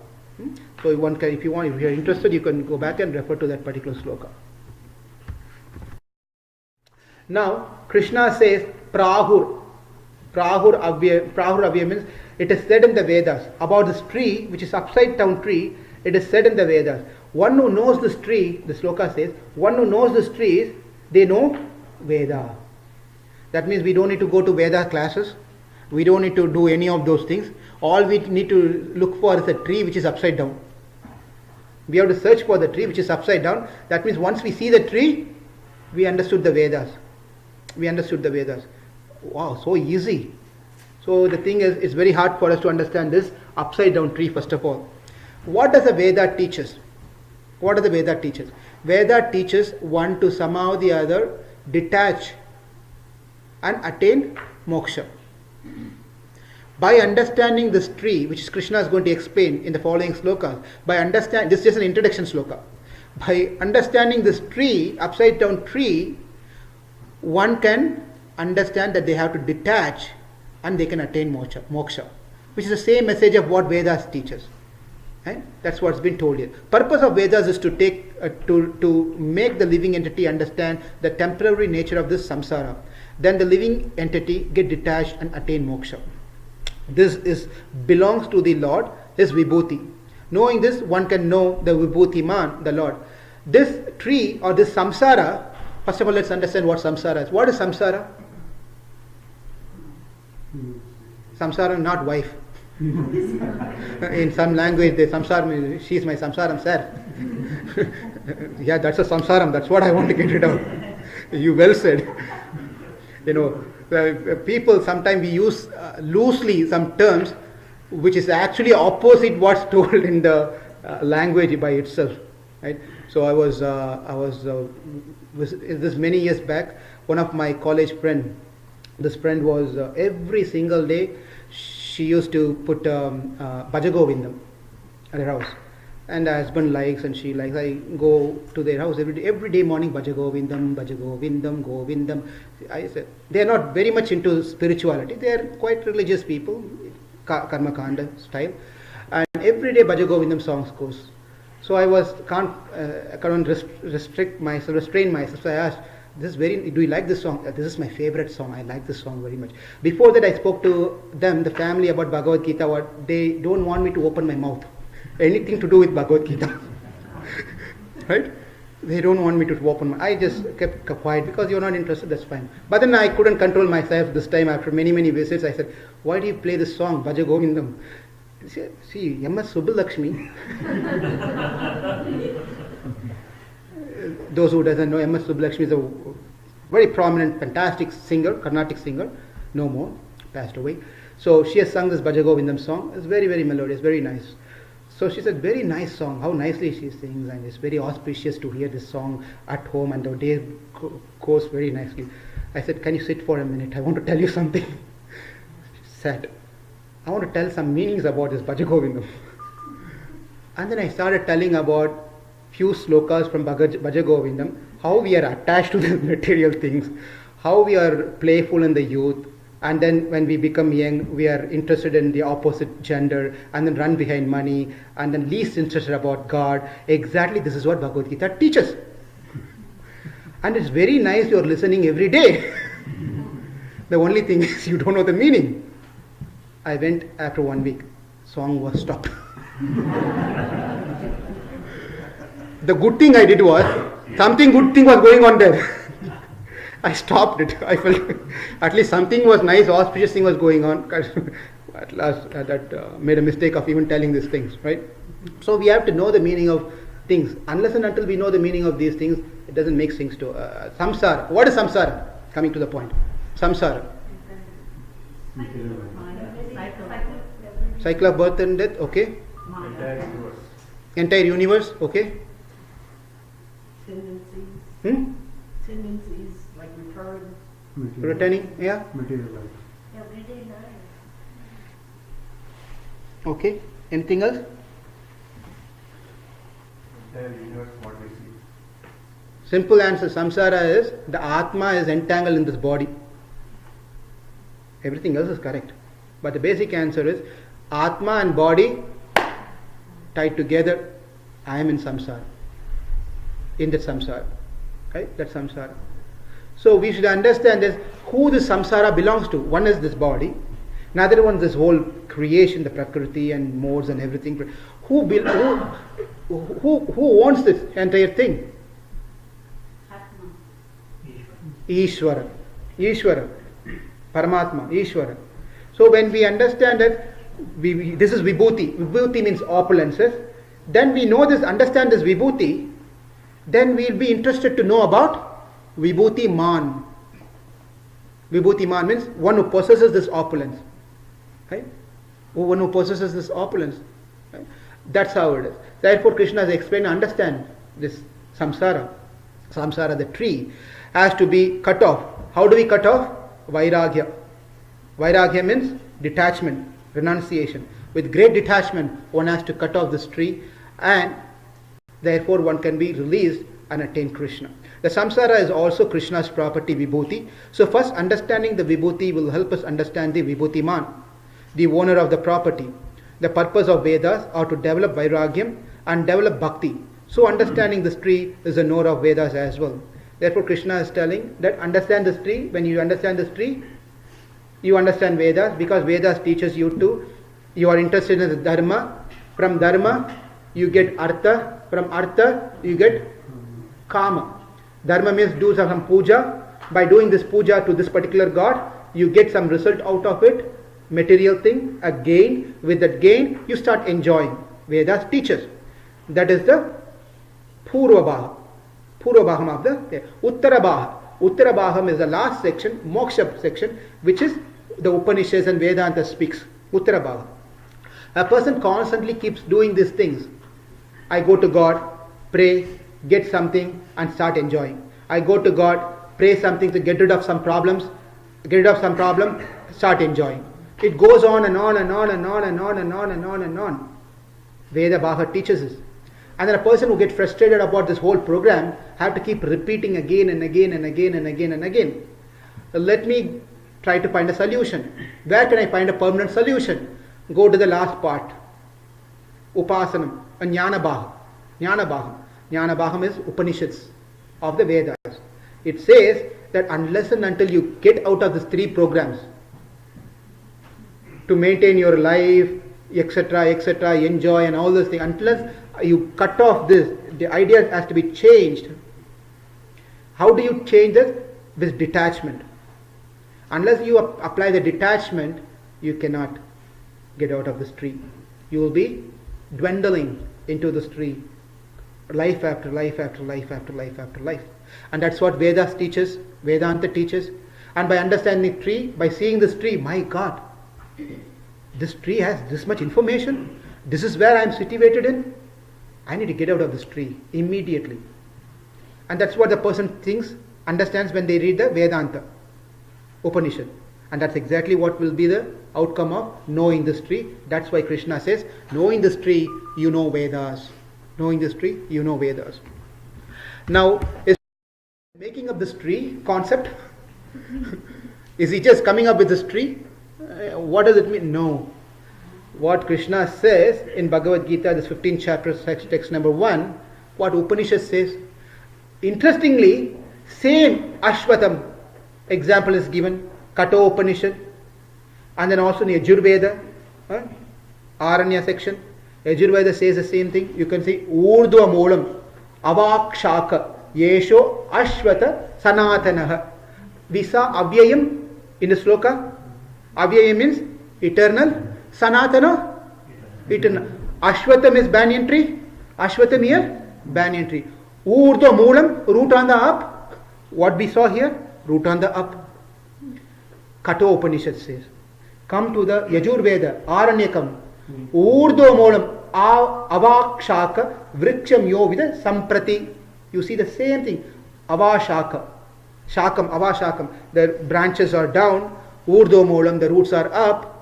So one can, if you are interested, you can go back and refer to that particular sloka. Now, Krishna says, Prahur Avya means, it is said in the Vedas about this tree, which is upside down tree. It is said in the Vedas. One who knows this tree, the sloka says, one who knows this tree, they know Veda. That means we don't need to go to Veda classes. We don't need to do any of those things. All we need to look for is a tree which is upside down. We have to search for the tree which is upside down. That means once we see the tree, we understood the Vedas. We understood the Vedas. Wow, so easy. So the thing is, it's very hard for us to understand this upside down tree first of all. What does the Veda teach us? What does the Veda teach us? Veda teaches one to somehow or the other detach and attain moksha. By understanding this tree, which Krishna is going to explain in the following slokas, this is just an introduction sloka. By understanding this tree, upside down tree, one can understand that they have to detach and they can attain moksha, which is the same message of what Vedas teaches. Right? That's what's been told here. Purpose of Vedas is to to make the living entity understand the temporary nature of this samsara. Then the living entity get detached and attain moksha. This belongs to the Lord, his vibhuti. Knowing this, one can know the vibhuti man, the Lord. This tree or this samsara, first of all, let's understand what samsara is. What is samsara? Samsara, not wife. In some language, the samsara, she is my samsaram, sir. Yeah, that's a samsaram. That's what I want to get rid of. You well said. People sometimes we use loosely some terms which is actually opposite what's told in the language by itself, right? So I was this many years back. One of my college friend, this friend was every single day she used to put Bhajagovindam at her house. And her husband likes and she likes. I go to their house every day morning, Bhajagovindam, Govindam. I said, they are not very much into spirituality. They are quite religious people, Karma Kanda style. And every day Bhajagovindam songs goes. So I can't restrain myself. So I asked, do you like this song? This is my favorite song. I like this song very much. Before that, I spoke to them, the family, about Bhagavad Gita. They don't want me to open my mouth. Anything to do with Bhagavad Gita. Right? They don't want me to open I just kept quiet because you're not interested, that's fine. But then I couldn't control myself this time after many visits. I said, why do you play this song, Bhajagovindam? See, M.S. Subbulakshmi. Those who doesn't know, M.S. Subbulakshmi is a very prominent, fantastic singer, Carnatic singer, no more, passed away. So she has sung this Bhajagovindam song. It's very, very melodious, very nice. So she said, very nice song, how nicely she sings, and it's very auspicious to hear this song at home, and the day goes very nicely. I said, can you sit for a minute? I want to tell you something. She said, I want to tell some meanings about this Bhajagovindam. And then I started telling about few slokas from Bhajagovindam, how we are attached to the material things, how we are playful in the youth, and then when we become young, we are interested in the opposite gender, and then run behind money, and then least interested about God. Exactly, this is what Bhagavad Gita teaches. And it's very nice you are listening every day. The only thing is you don't know the meaning. I went after 1 week. Song was stopped. The good thing I did was, something good thing was going on there. I stopped it. I felt at least something was nice, auspicious thing was going on. At last, that made a mistake of even telling these things, right? So we have to know the meaning of things. Unless and until we know the meaning of these things, it doesn't make sense to samsara. What is samsara? Coming to the point. Samsara. Cycle of birth and death, okay. Entire universe, okay. Tendencies like Returning, yeah. Material life. Everyday life. Okay. Anything else? Simple answer. Samsara is the Atma is entangled in this body. Everything else is correct. But the basic answer is Atma and body tied together. I am in samsara. In that samsara. Right? That's samsara. So we should understand this, who this samsara belongs to. One is this body. Another one is this whole creation, the Prakriti and modes and everything. Who owns this entire thing? Ishvara. Ishvara. Paramatma. Ishvara. So when we understand that this is Vibhuti. Vibhuti means opulences. Then we know this, understand this Vibhuti. Then we will be interested to know about Vibhuti Man. Vibhuti Man means one who possesses this opulence. Right? One who possesses this opulence. Right? That's how it is. Therefore Krishna has explained, understand this samsara. Samsara, the tree, has to be cut off. How do we cut off? Vairagya. Vairagya means detachment, renunciation. With great detachment, one has to cut off this tree, and therefore one can be released and attain Krishna. The samsara is also Krishna's property, Vibhuti. So first understanding the Vibhuti will help us understand the Vibhuti Man, the owner of the property. The purpose of Vedas are to develop Vairagyam and develop Bhakti. So understanding this tree is the knower of Vedas as well. Therefore Krishna is telling that understand this tree. When you understand this tree, you understand Vedas, because Vedas teaches you to, you are interested in the Dharma. From Dharma, you get Artha. From Artha, you get Kama. Dharma means do some puja. By doing this puja to this particular god, you get some result out of it, material thing, a gain. With that gain, you start enjoying. Vedas teaches. That is the Purva Baham of the Uttara Baha. Uttara Baham is the last section, Moksha section, which is the Upanishads and Vedanta speaks. Uttara Baha. A person constantly keeps doing these things. I go to God, pray, get something and start enjoying. I go to God, pray something to get rid of some problems, start enjoying. It goes on and on and on and on and on and on and on and on. Veda Bhaga teaches us. And then a person who gets frustrated about this whole program have to keep repeating again and again and again and again and again. Let me try to find a solution. Where can I find a permanent solution? Go to the last part. Upasanam, a Jnana Bhaga. Jnana Bhagam. Jnana Bhagam is Upanishads of the Vedas. It says that unless and until you get out of these three programs to maintain your life, etc., etc., enjoy and all those things, unless you cut off this, the idea has to be changed. How do you change this? With detachment. Unless you apply the detachment, you cannot get out of this tree. You will be dwindling into this tree, life after life after life after life after life. And that's what Vedas teaches, Vedanta teaches. And by understanding the tree, by seeing this tree, my God, this tree has this much information. This is where I am situated in. I need to get out of this tree immediately. And that's what the person thinks, understands when they read the Vedanta, Upanishad. And that's exactly what will be the outcome of knowing this tree. That's why Krishna says, knowing this tree, you know Vedas. Knowing this tree, you know Vedas. Now, is making up this tree concept? Is he just coming up with this tree? What does it mean? No. What Krishna says in Bhagavad Gita, this 15th chapter, text number 1, what Upanishad says. Interestingly, same Ashvatam example is given, Kato Upanishad, and then also in the Yajurveda, Aranya section. Yajurveda says the same thing. You can see Urdhva Moolam. Avakshaka Yesho Ashvata Sanatanaha. We saw Avyayam in the sloka. Avyayam means eternal. Sanatana, eternal. Ashvatam is banyan tree. Ashvatam here, banyan tree. Urdhva Moolam, root on the up. What we saw here, root on the up. Kato Upanishad says. Come to the Yajurveda, Aranyakam. Urdhva Moolam, Avakshaka, Vriksham Yovida, Samprati. You see the same thing. Avashaka. Shakam, Avashakam. The branches are down. Urdhva Moolam, the roots are up.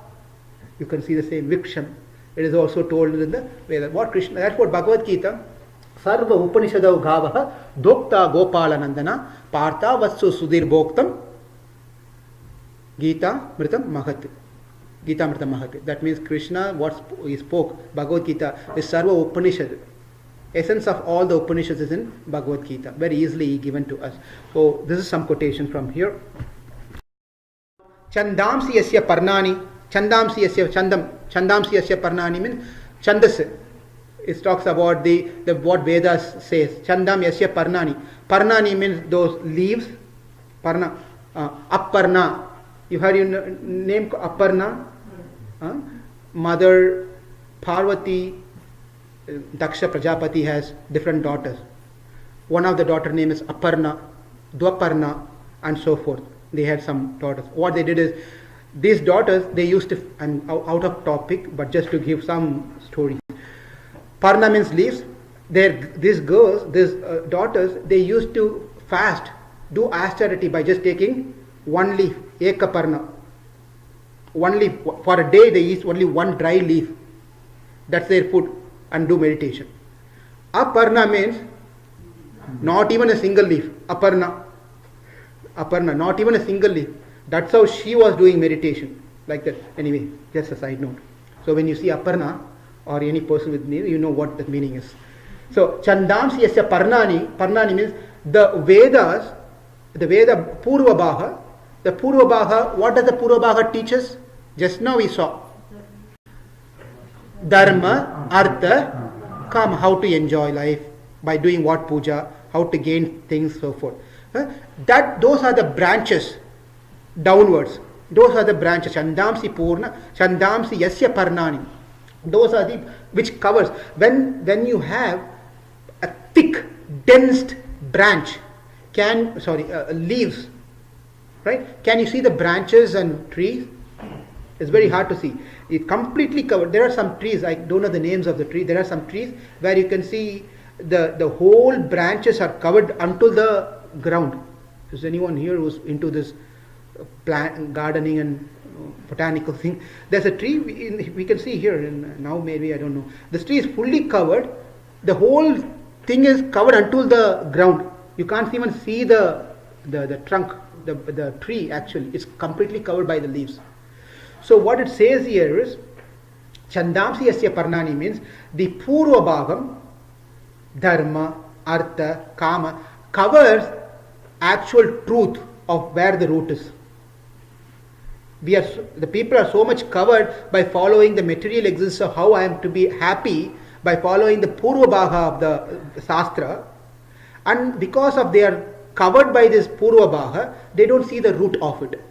You can see the same Vriksham. It is also told in the Veda. What Krishna, that's what Bhagavad Gita. Sarva Upanishadav Gavaha Dokta Gopala Nandana Partha Vatsu Sudhir Bhoktam Gita Mritam Mahat. Gita Mritam Mahat. That means Krishna, what he spoke, Bhagavad Gita, is Sarva Upanishad. Essence of all the Upanishads is in Bhagavad Gita. Very easily given to us. So this is some quotation from here. Chandamsi Yasya Parnani. Chandamsi Yasya Chandam. Chandamsi Yasya Parnani means Chandas. It talks about the what Vedas says. Chandam Yasya Parnani. Parnani means those leaves. Parna. Aparna. You heard your name Aparna? Mother Parvati, Daksha Prajapati has different daughters. One of the daughter name is Aparna, Dwaparna, and so forth. They had some daughters. What they did is, these daughters, they used to, and out of topic, but just to give some story. Parna means leaves. These girls, these daughters, they used to fast, do austerity by just taking one leaf, ekaparna. One leaf. For a day they eat only one dry leaf. That's their food, and do meditation. Aparna means not even a single leaf. Aparna, not even a single leaf. That's how she was doing meditation. Like that. Anyway, just a side note. So when you see Aparna or any person with me, you know what the meaning is. So Chandamsi Yasya Parnani means the Vedas, the Veda Purva Bhaga, what does the Purva Bhaga teach us? Just now we saw Dharma, Artha, Kama, how to enjoy life by doing what puja, how to gain things, so forth. Those are the branches downwards. Those are the branches. Chandamsi Purna, Chandamsi Yasya Parnani. Those are the which covers. When you have a thick, dense branch, leaves, right? Can you see the branches and trees? It's very hard to see. It completely covered. There are some trees, I don't know the names of the tree. There are some trees where you can see the whole branches are covered until the ground. Is anyone here who's into this plant gardening and botanical thing? There's a tree we can see here, and now maybe I don't know. This tree is fully covered. The whole thing is covered until the ground. You can't even see the trunk, the tree actually. It's completely covered by the leaves. So what it says here is, Chandamsi Yasya Parnani means the Purva Bhagam, Dharma, Artha, Kama, covers actual truth of where the root is. The people are so much covered by following the material existence of how I am to be happy, by following the Purva Bhaga of the Shastra, and because of they are covered by this Purva Bhaga, they don't see the root of it.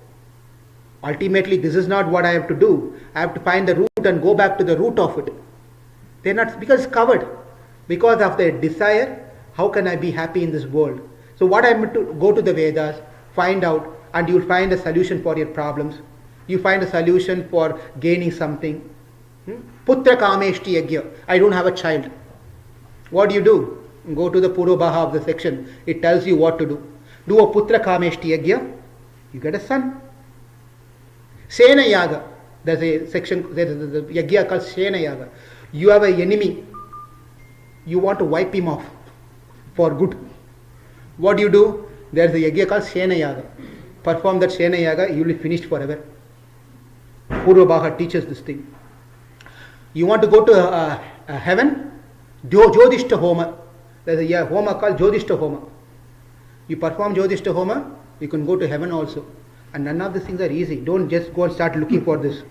Ultimately, this is not what I have to do. I have to find the root and go back to the root of it. They're not, because it's covered. Because of their desire, how can I be happy in this world? So what I'm to go to the Vedas, find out, and you'll find a solution for your problems. You find a solution for gaining something. Putra Kameshti Yagya. I don't have a child. What do? Go to the Purva Bhaga of the section. It tells you what to do. Do a Putra Kameshti Yagya. You get a son. Sena Yaga. There's a section, there's a Yagya called Sena Yaga. You have an enemy. You want to wipe him off for good. What do? There's a Yagya called Sena Yaga. Perform that Sena Yaga, you will be finished forever. Purva Bhaga teaches this thing. You want to go to heaven? Jodhishta Homa. There's a Homa called Jodhishta Homa. You perform Jodhishta Homa, you can go to heaven also. And none of these things are easy. Don't just go and start looking for this.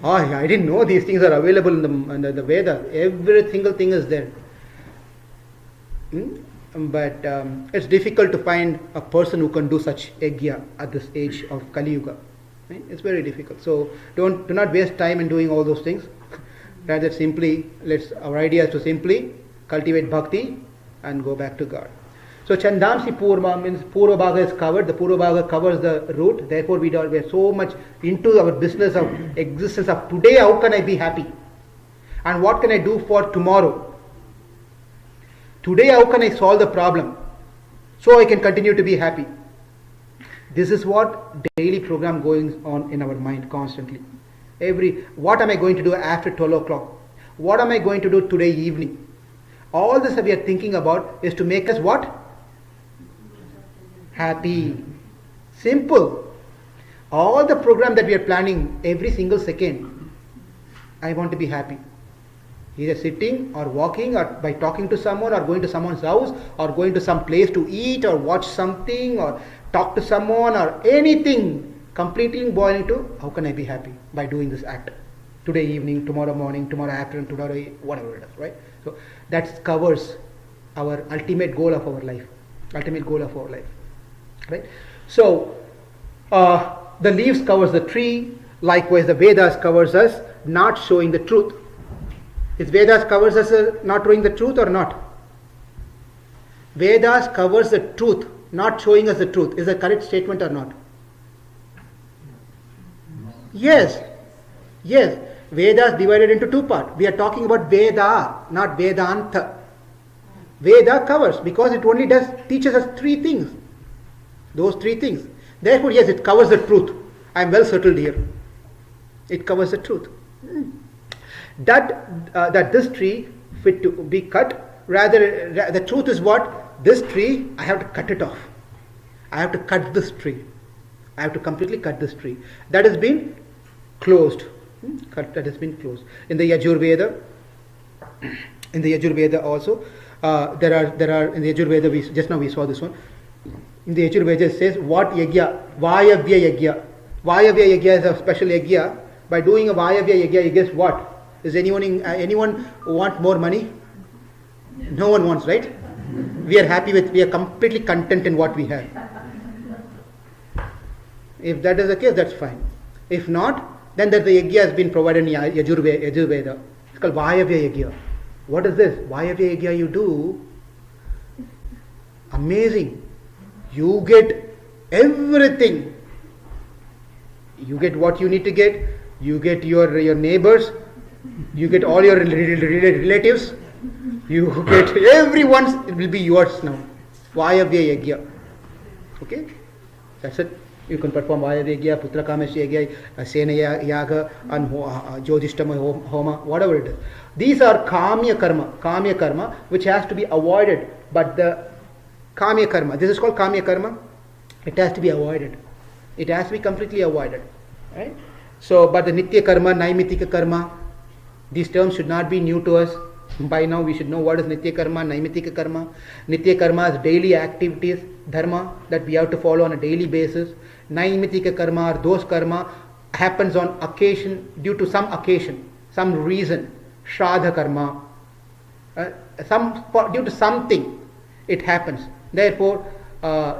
I didn't know these things are available in the Veda. Every single thing is there. But it's difficult to find a person who can do such yajna at this age of Kali Yuga. Right? It's very difficult. So do not waste time in doing all those things. Rather simply, our idea is to simply cultivate bhakti and go back to God. So Chandamsi Purva means Purva Bhaga is covered. The Purva Bhaga covers the root. Therefore we are so much into our business of existence of today. How can I be happy? And what can I do for tomorrow? Today how can I solve the problem so I can continue to be happy? This is what daily program going on in our mind constantly. What am I going to do after 12 o'clock? What am I going to do today evening? All this that we are thinking about is to make us what? Happy. Simple. All the program that we are planning every single second, I want to be happy. Either sitting or walking or by talking to someone or going to someone's house or going to some place to eat or watch something or talk to someone or anything, completely boiling to how can I be happy by doing this act. Today evening, tomorrow morning, tomorrow afternoon, tomorrow whatever it is, right? So that covers our ultimate goal of our life. Right? So the leaves covers the tree, likewise the Vedas covers us not showing the truth. Is Vedas covers us not showing the truth or not? Vedas covers the truth, not showing us the truth. Is that a correct statement or not? Yes. Vedas divided into two parts. We are talking about Veda, not Vedanta. Veda covers because it only teaches us three things. Those three things. Therefore, yes, it covers the truth. I am well settled here. It covers the truth. That this tree fit to be cut. Rather, the truth is what? This tree, I have to cut it off. I have to cut this tree. I have to completely cut this tree. That has been closed. That has been closed. In the Yajurveda also, there are in the Yajurveda, just now we saw this one. In the Yajurveda it says what yajna? Vayavya yajna. Vayavya yajna is a special yajna. By doing a Vayavya yajna, you guess what? Is anyone want more money? No one wants, right? We are completely content in what we have. If that is the case, that's fine. If not, then the yajna has been provided in Yajurveda. It's called Vayavya yajna. What is this? Vayavya yajna you do. Amazing. You get everything. You get what you need to get. You get your neighbors. You get all your relatives. You get everyone's. It will be yours now. Vayavya yajna. Okay? That's it. You can perform Vayavya yajna, Putra Kamesya yajna, Sena yaga, and Jyothishtama homa, whatever it is. These are Kamya karma, which has to be avoided. But the Kamya karma, this is called Kamya karma, it has to be avoided. It has to be completely avoided. Right? So, but the Nitya karma, Naimitika karma, these terms should not be new to us. By now we should know what is Nitya karma, Naimitika karma. Nitya karma is daily activities, dharma that we have to follow on a daily basis. Naimitika karma are those karma happens on occasion, due to some occasion, some reason. Shraddha karma, due to something it happens. Therefore,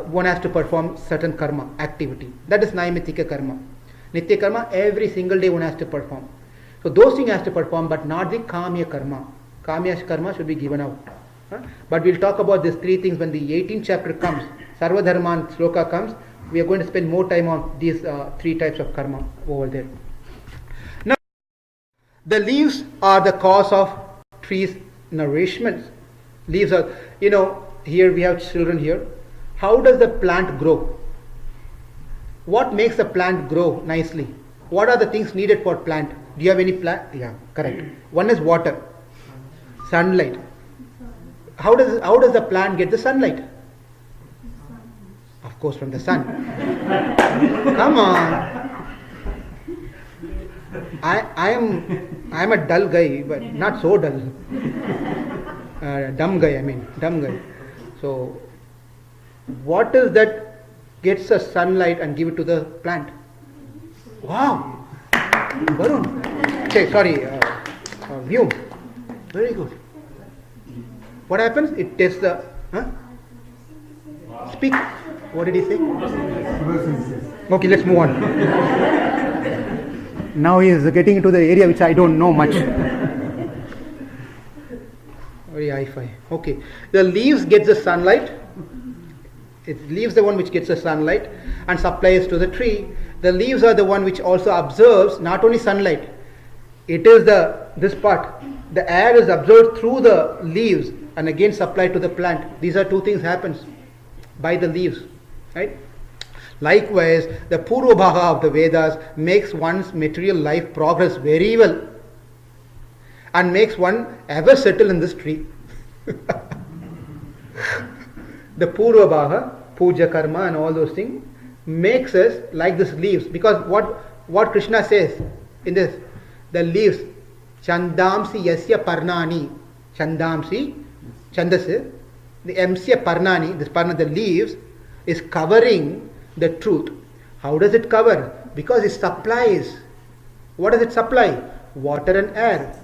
one has to perform certain karma activity. That is Naimitika karma. Nitya karma, every single day one has to perform. So those things has to perform, but not the Kamya karma. Kamya karma should be given out. But we'll talk about these three things when the 18th chapter comes. Sarva Dharman Sloka comes. We are going to spend more time on these three types of karma over there. Now, the leaves are the cause of trees' nourishment. Leaves are, here we have children here. How does the plant grow? What makes the plant grow nicely? What are the things needed for plant? Do you have any plant? Yeah, correct. One is water, sunlight. How does the plant get the sunlight? Of course, from the sun. Come on. I'm a dull guy, but not so dull. Dumb guy. So, what is that gets us sunlight and give it to the plant? Wow! Varun. Sorry, Vyom. Very good. What happens? It tests the. Speak. What did he say? Okay, let's move on. Now he is getting into the area which I don't know much. Very hi-fi. Okay. The leaves get the sunlight. It leaves the one which gets the sunlight and supplies to the tree. The leaves are the one which also observes not only sunlight. It is this part. The air is absorbed through the leaves and again supplied to the plant. These are two things happens by the leaves, right? Likewise, the Purva Bhaga of the Vedas makes one's material life progress very well and makes one ever settle in this tree. The Purva Bhaga, Puja Karma and all those things makes us like these leaves, because what Krishna says in this, the leaves, Chandamsi Yasya Parnani, Chandamsi, Chandasa, the Msya Parnani, this Parna, the leaves, is covering the truth. How does it cover? Because it supplies. What does it supply? Water and air.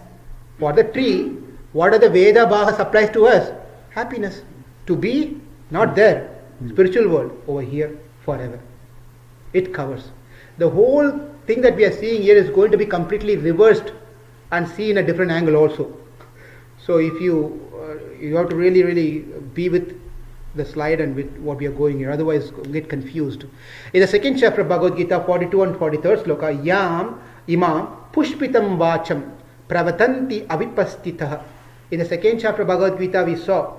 For the tree, what are the Veda Bhaga supplies to us? Happiness. To be not there. Spiritual world over here forever. It covers. The whole thing that we are seeing here is going to be completely reversed and see in a different angle also. So if you have to really be with the slide and with what we are going here, otherwise get confused. In the second chapter of Bhagavad Gita, 42 and 43rd sloka, Yam imam pushpitam vacham pravatanti avipastitah. In the second chapter of Bhagavad Gita we saw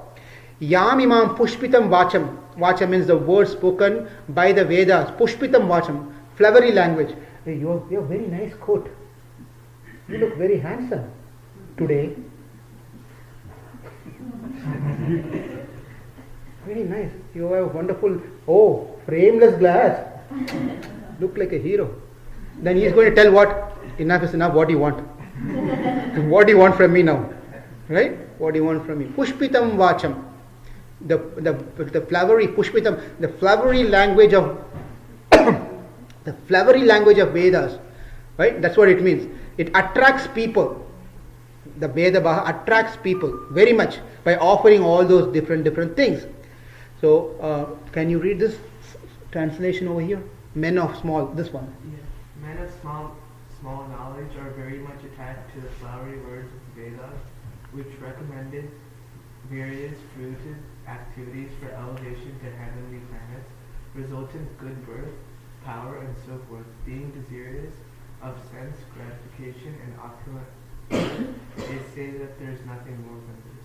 Yam imam pushpitam vacham. Vacham means the words spoken by the Vedas. Pushpitam vacham, flowery language. Hey, you have a very nice coat. You look very handsome today. Very nice. You have wonderful, frameless glass. Look like a hero. Then he is going to tell what? Enough is enough. What do you want? What do you want from me now? Right? What do you want from me? Pushpitam vacham. The flowery pushpitam, the flowery language of the flowery language of Vedas. Right? That's what it means. It attracts people. The Veda Bhaga attracts people very much by offering all those different things. So, can you read this translation over here? Men of small, this one. Yes. Men of small knowledge are very much attached to the flowery words of the Vedas, which recommended various fruited activities for elevation to heavenly planets, resultant good birth, power, and so forth, being desirous of sense gratification and opulent. They say that there is nothing more than this.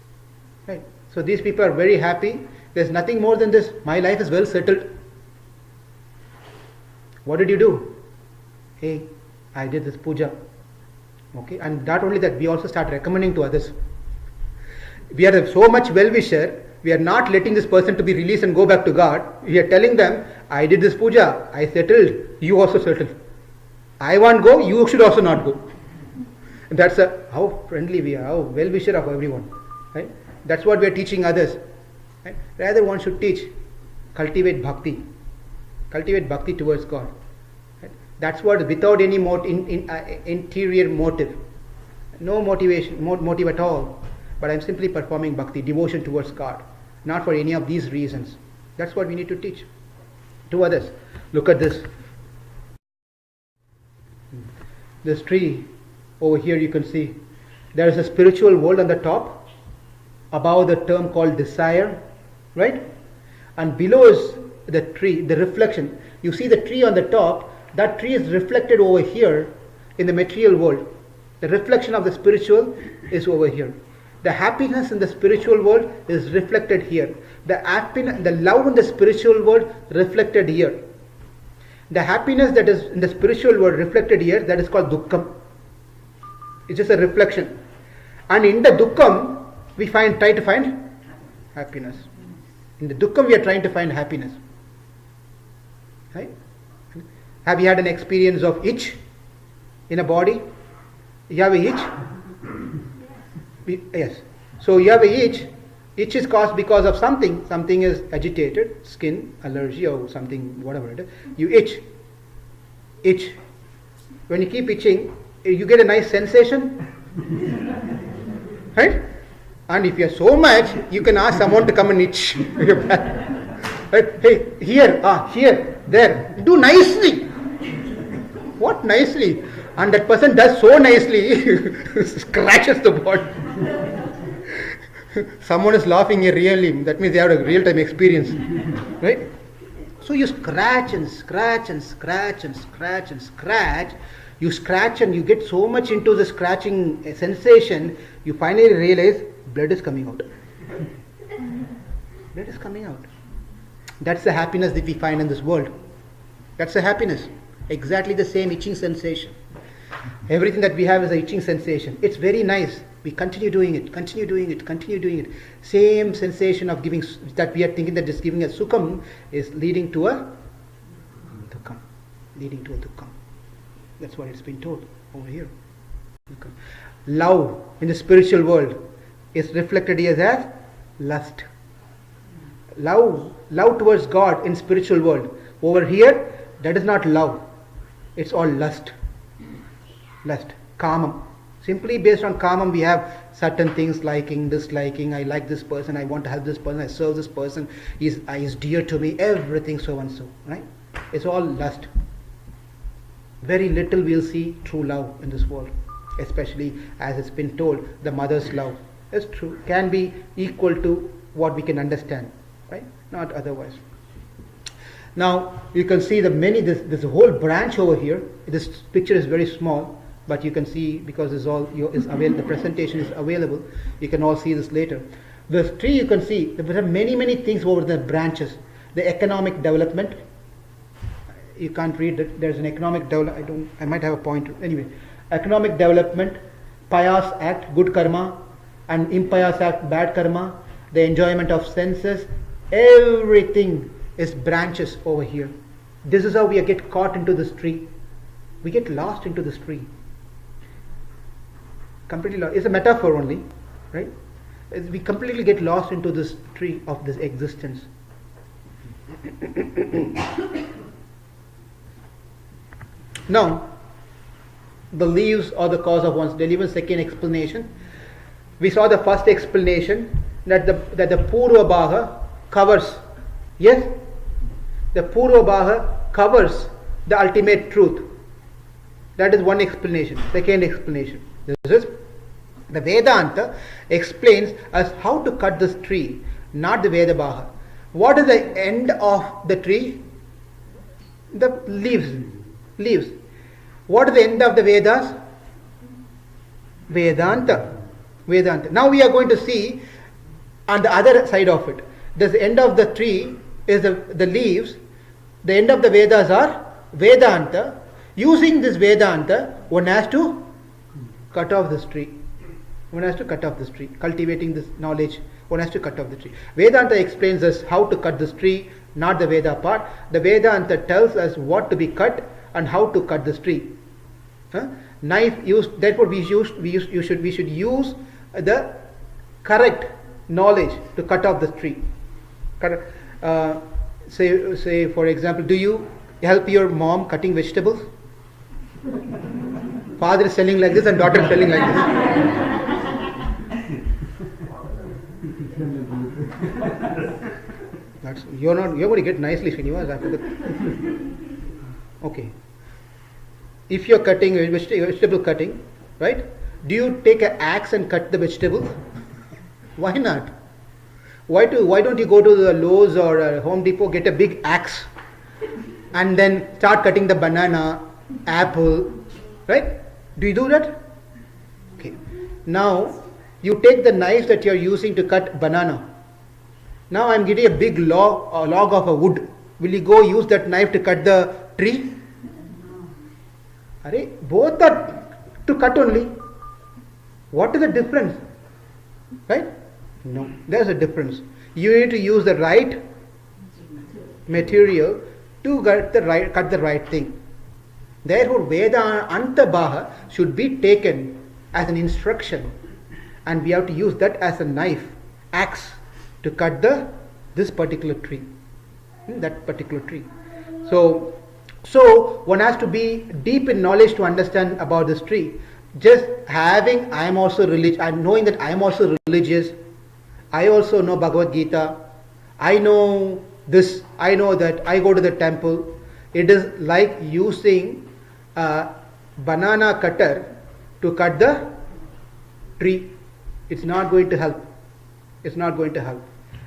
Right. So these people are very happy. There's nothing more than this. My life is well settled. What did you do? Hey, I did this puja. Okay, and not only that, we also start recommending to others. We are so much well-wisher. We are not letting this person to be released and go back to God. We are telling them, I did this puja. I settled. You also settled. I won't go. You should also not go. And that's how friendly we are, how well-wisher of everyone. Right? That's what we are teaching others. Right? Rather, one should teach, cultivate bhakti towards God. Right? That's what, without any interior motive, no motive at all. But I'm simply performing bhakti, devotion towards God, not for any of these reasons. That's what we need to teach to others. Look at this. This tree over here, you can see there is a spiritual world on the top, above the term called desire, right? And below is the tree, the reflection. You see the tree on the top, that tree is reflected over here in the material world. The reflection of the spiritual is over here. The happiness in the spiritual world is reflected here. The love in the spiritual world reflected here. The happiness that is in the spiritual world reflected here, that is called dukkham. It's just a reflection. And in the dukkham, we try to find happiness. In the dukkham, we are trying to find happiness. Right? Have you had an experience of itch in a body? You have a itch? Yes. So you have a itch. Itch is caused because of something. Something is agitated, skin, allergy or something, whatever it is. You itch. When you keep itching, you get a nice sensation. Right? And if you are so much, you can ask someone to come and itch your back. Right? Hey, here, there. Do nicely. What nicely? And that person does so nicely, scratches the body. Someone is laughing here really, that means they have a real-time experience. Right? So you scratch and scratch and scratch and scratch and scratch. You scratch and you get so much into the scratching sensation, you finally realize blood is coming out. Blood is coming out. That's the happiness that we find in this world. That's the happiness. Exactly the same itching sensation. Everything that we have is an itching sensation. It's very nice. We continue doing it, continue doing it, continue doing it. Same sensation of giving, that we are thinking that just giving a sukham is leading to a dukkam. Leading to a dukkam. That's what it's been told over here. Dukkam. Love in the spiritual world is reflected here as lust. Love towards God in spiritual world. Over here, that is not love. It's all lust. Lust. Kamam. Simply based on kamam, we have certain things, liking, disliking. I like this person, I want to help this person, I serve this person, he is dear to me, everything so and so. Right? It's all lust. Very little we'll see true love in this world. Especially as it's been told, the mother's love. It's true. Can be equal to what we can understand. Right? Not otherwise. Now you can see there's a whole branch over here. This picture is very small, but you can see because it's all the presentation is available. You can all see this later. The tree, you can see there are many things over the branches. The economic development. You can't read it. There's an economic development. I might have a point anyway. Economic development, pious act, good karma, and impious act, bad karma. The enjoyment of senses. Everything is branches over here. This is how we get caught into this tree. We get lost into this tree. Completely lost. It's a metaphor only, right? We completely get lost into this tree of this existence. Now, the leaves are the cause of one's delusion. Second explanation. We saw the first explanation that the Purva Bhaga covers. Yes? The Purva Bhaga covers the ultimate truth. That is one explanation. Second explanation. This is the Vedanta explains us how to cut this tree, not the Veda Bhaga. What is the end of the tree? The leaves. What is the end of the Vedas? Vedanta. Now we are going to see on the other side of it. The end of the tree is the leaves. The end of the Vedas are Vedanta. Using this Vedanta, one has to cut off this tree. Cultivating this knowledge, one has to cut off the tree. Vedanta explains us how to cut this tree, not the Veda part. The Vedanta tells us what to be cut and how to cut this tree. Knife used. Therefore, we should use the correct knowledge to cut off the tree. Say for example, do you help your mom cutting vegetables? Father is selling like this and daughter is selling like this. You're going to get nicely, Srinivas, after that. Okay. If you're cutting vegetable cutting, right? Do you take an axe and cut the vegetables? Why not? Why don't you go to the Lowe's or Home Depot, get a big axe and then start cutting the banana, apple, right? Do you do that? Okay. Now you take the knife that you're using to cut banana. Now I'm getting a big log of a wood. Will you go use that knife to cut the tree? Both are to cut only. What is the difference? Right? No, there's a difference. You need to use the right material to cut the right thing. Therefore, Vedanta Bhaga should be taken as an instruction, and we have to use that as a knife, axe, to cut this particular tree, that particular tree. So one has to be deep in knowledge to understand about this tree. Just having, I am also religious, I'm knowing that I am also religious, I also know Bhagavad Gita, I know this, I know that, I go to the temple. It is like using a banana cutter to cut the tree. It's not going to help. It's not going to help.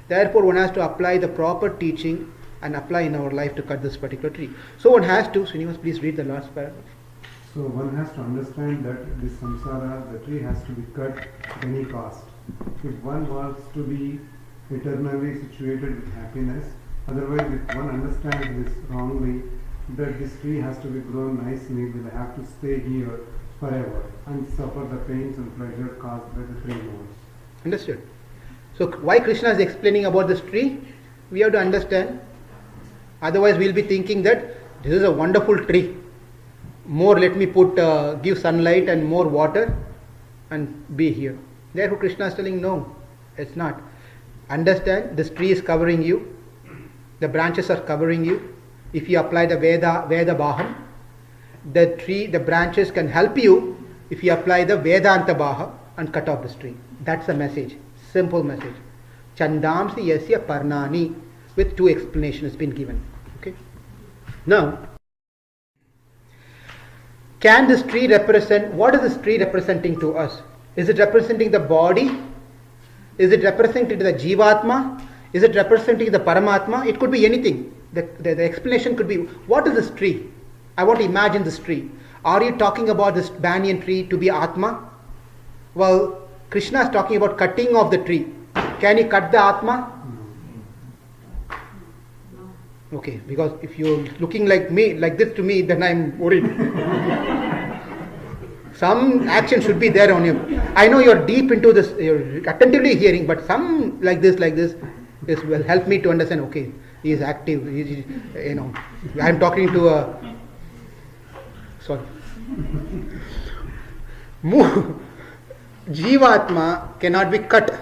Therefore, one has to apply the proper teaching and apply in our life to cut this particular tree. So one has to, Srinivas, please read the last paragraph. So one has to understand that this samsara, the tree has to be cut at any cost. If one wants to be eternally situated with happiness, otherwise if one understands this wrongly, that this tree has to be grown nicely, will have to stay here forever and suffer the pains and pleasure caused by the tree nodes. Understood? So why Krishna is explaining about this tree? We have to understand. Otherwise we'll be thinking that this is a wonderful tree. More let me give sunlight and more water and be here. Therefore Krishna is telling no, it's not. Understand, this tree is covering you. The branches are covering you. If you apply the Veda Baham, the branches can help you if you apply the Vedanta Baha and cut off this tree. That's the message. Simple message. Chandamsi yasya parnani, with two explanations been given. Okay. Now, can this tree represent, what is this tree representing to us? Is it representing the body? Is it representing the Jivatma? Is it representing the Paramatma? It could be anything. The explanation could be, what is this tree? I want to imagine this tree. Are you talking about this banyan tree to be Atma? Well, Krishna is talking about cutting off the tree. Can you cut the Atma? Okay, because if you're looking like me, like this to me, then I'm worried. Some action should be there on you. I know you're deep into this, you're attentively hearing, but some like this will help me to understand, okay, he is active, I'm talking to a, sorry. Jivatma cannot be cut.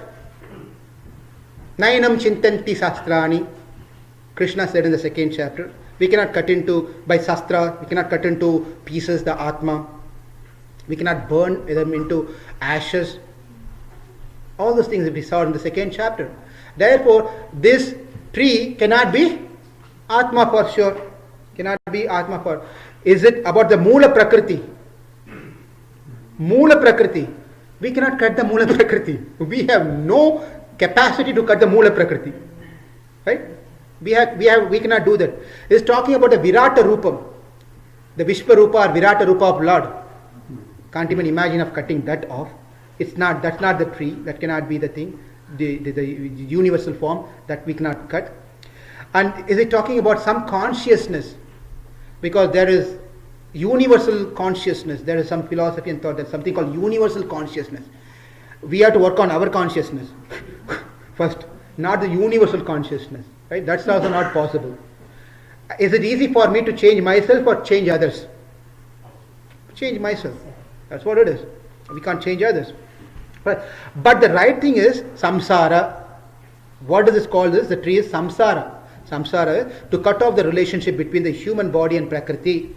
Nainam chintanti sastrani. Krishna said in the second chapter, we cannot cut into, by sastra, we cannot cut into pieces the Atma. We cannot burn them into ashes. All those things that we saw in the second chapter. Therefore, this tree cannot be Atma for sure. Cannot be Atma for. Is it about the Mula Prakriti? Mula Prakriti. We cannot cut the Mula Prakriti. We have no capacity to cut the Mula Prakriti. Right? We cannot do that. It's talking about the Virata Rupam. The Vishwarupa or Virata Rupa of Lord. Can't even imagine of cutting that off. That's not the tree. That cannot be the thing. The universal form that we cannot cut. And is it talking about some consciousness? Because there is universal consciousness. There is some philosophy and thought, there's something called universal consciousness. We have to work on our consciousness first, not the universal consciousness. Right? That's also not possible. Is it easy for me to change myself or change others? Change myself. That's what it is. We can't change others. But the right thing is samsara. What is this called? The tree is samsara. Samsara is to cut off the relationship between the human body and Prakriti.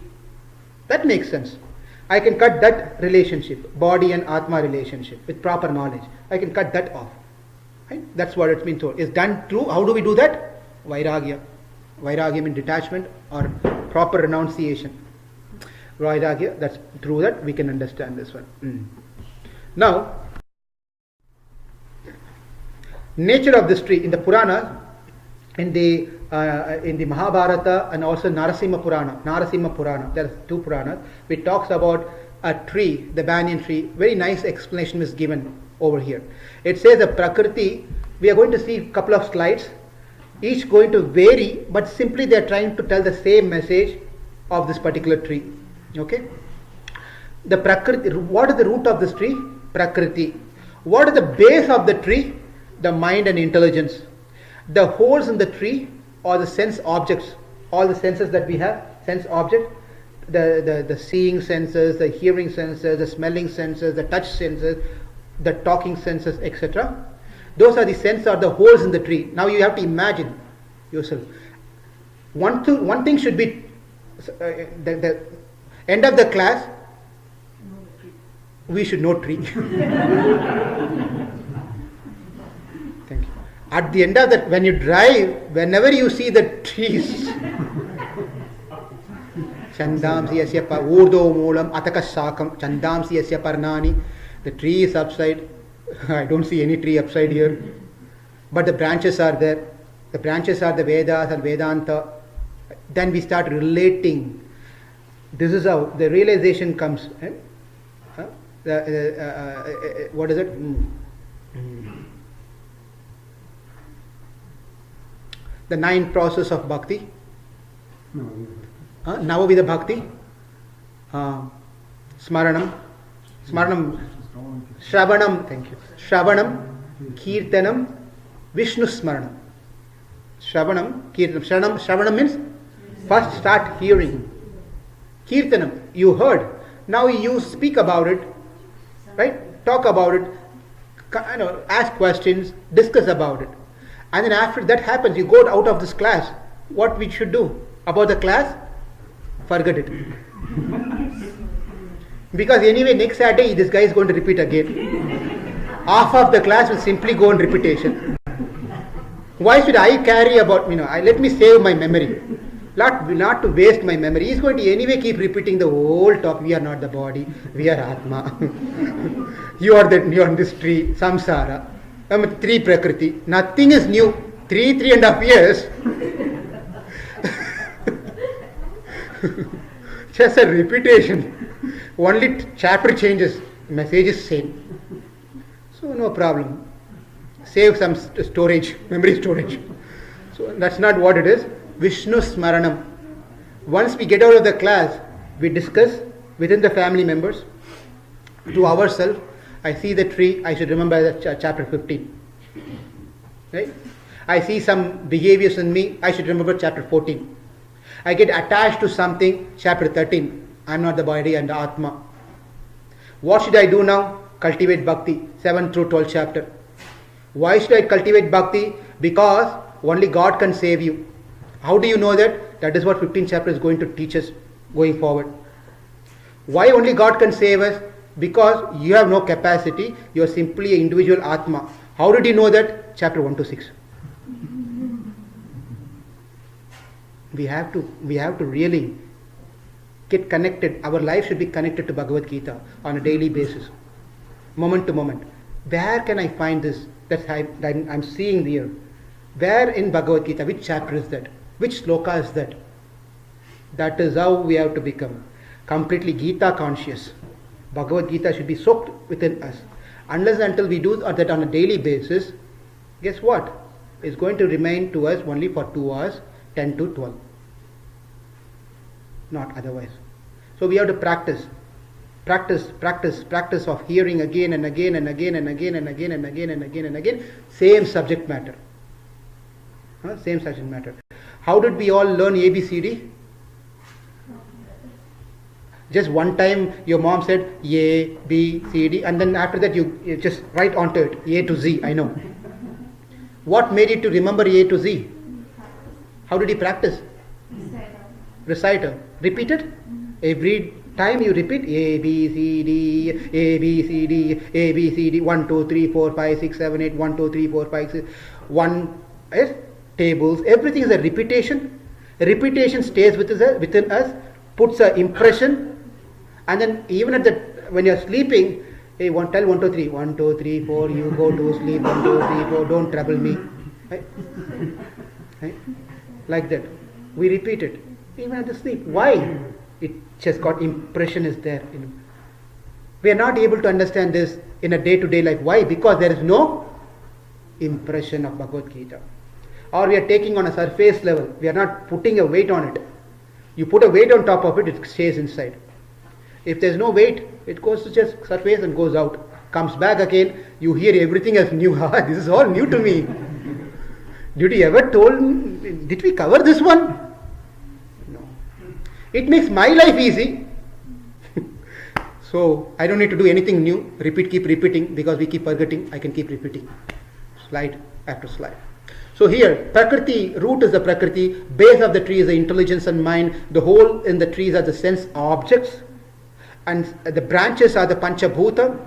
That makes sense. I can cut that relationship, body and Atma relationship, with proper knowledge. I can cut that off. Right? That's what it's been told. It's done through, how do we do that? Vairagya. Vairagya means detachment or proper renunciation. Vairagya, that's through that we can understand this one. Now, nature of this tree in the Purana, in the Mahabharata and also Narasimha Purana, there are two Puranas, which talks about a tree, the banyan tree. Very nice explanation is given over here. It says the Prakriti, we are going to see a couple of slides, each going to vary, but simply they are trying to tell the same message of this particular tree. Okay? The Prakriti, what is the root of this tree? Prakriti. What is the base of the tree? The mind and intelligence. The holes in the tree are the sense objects, all the senses that we have, sense object, the seeing senses, the hearing senses, the smelling senses, the touch senses, the talking senses, etc. Those are the senses, are the holes in the tree. Now you have to imagine yourself. One thing should be the end of the class. we should know tree. Thank you. At the end of that, when you drive, whenever you see the trees, Chandamsi yasya urdo moolam ataka sakam Chandamsi yasya parnani, the tree is upside. I don't see any tree upside here. But the branches are there. The branches are the Vedas and Vedanta. Then we start relating. This is how the realization comes. What is it? The 9 process of bhakti. Navavida bhakti. Smaranam. Shravanam. Thank you. Shravanam. Kirtanam. Vishnu Smaranam. Shravanam. Kirtanam. Shravanam means first start hearing. Kirtanam. You heard. Now you speak about it. Right? Talk about it. Ask questions. Discuss about it. And then after that happens, you go out of this class. What we should do about the class? Forget it. Because anyway, next Saturday this guy is going to repeat again. Half of the class will simply go on repetition. Why should I carry about, let me save my memory. Not to waste my memory. He is going to anyway keep repeating the whole talk. We are not the body. We are Atma. You are on this tree, samsara. 3 prakriti. Nothing is new. 3.5 years. Just a repetition. Only chapter changes. Message is same. So no problem. Save some storage, memory storage. So that's not what it is. Vishnu Smaranam. Once we get out of the class, we discuss within the family members to ourselves. I see the tree, I should remember that chapter 15. Right? I see some behaviors in me, I should remember chapter 14. I get attached to something, chapter 13. I am not the body, I am the Atma. What should I do now? Cultivate bhakti, 7 through 12 chapter. Why should I cultivate bhakti? Because only God can save you. How do you know that? That is what 15th chapter is going to teach us going forward. Why only God can save us? Because you have no capacity, you are simply an individual Atma. How did you know that? Chapter 1 to 6. We have to really get connected. Our life should be connected to Bhagavad Gita on a daily basis, moment to moment. Where can I find this? That I'm seeing here. Where in Bhagavad Gita? Which chapter is that? Which sloka is that? That is how we have to become completely Gita conscious. Bhagavad Gita should be soaked within us. Unless until we do that on a daily basis, guess what? It's going to remain to us only for 2 hours, 10 to 12. Not otherwise. So we have to practice of hearing again and again and again and again and again and again and again and again. Same subject matter. Same subject matter. How did we all learn ABCD? Just one time your mom said A, B, C, D, and then after that you just write onto it, A to Z, I know. What made you to remember A to Z? How did you practice? Reciter. Repeat it? Every time you repeat A, B, C, D, A, B, C, D, A, B, C, D, 1, 2, 3, 4, 5, 6, 7, 8, 1, 2, 3, 4, 5, 6, 1, tables, everything is a repetition. A repetition stays within us, puts an impression, and then even when you are sleeping, hey, tell 1, 2, 3, 1, 2, 3, 4, you go to sleep, 1, 2, 3, 4, don't trouble me. Right? Right? Like that. We repeat it. Even at the sleep. Why? It just got impression is there. We are not able to understand this in a day-to-day life. Why? Because there is no impression of Bhagavad Gita. Or we are taking on a surface level. We are not putting a weight on it. You put a weight on top of it, it stays inside. If there is no weight, it goes to just surface and goes out. Comes back again, you hear everything as new. This is all new to me. Did we cover this one? No. It makes my life easy. So I don't need to do anything new. Keep repeating, because we keep forgetting. I can keep repeating. Slide after slide. So here, Prakriti, root is the Prakriti, base of the tree is the intelligence and mind, the whole in the trees are the sense objects, and the branches are the Panchabhuta,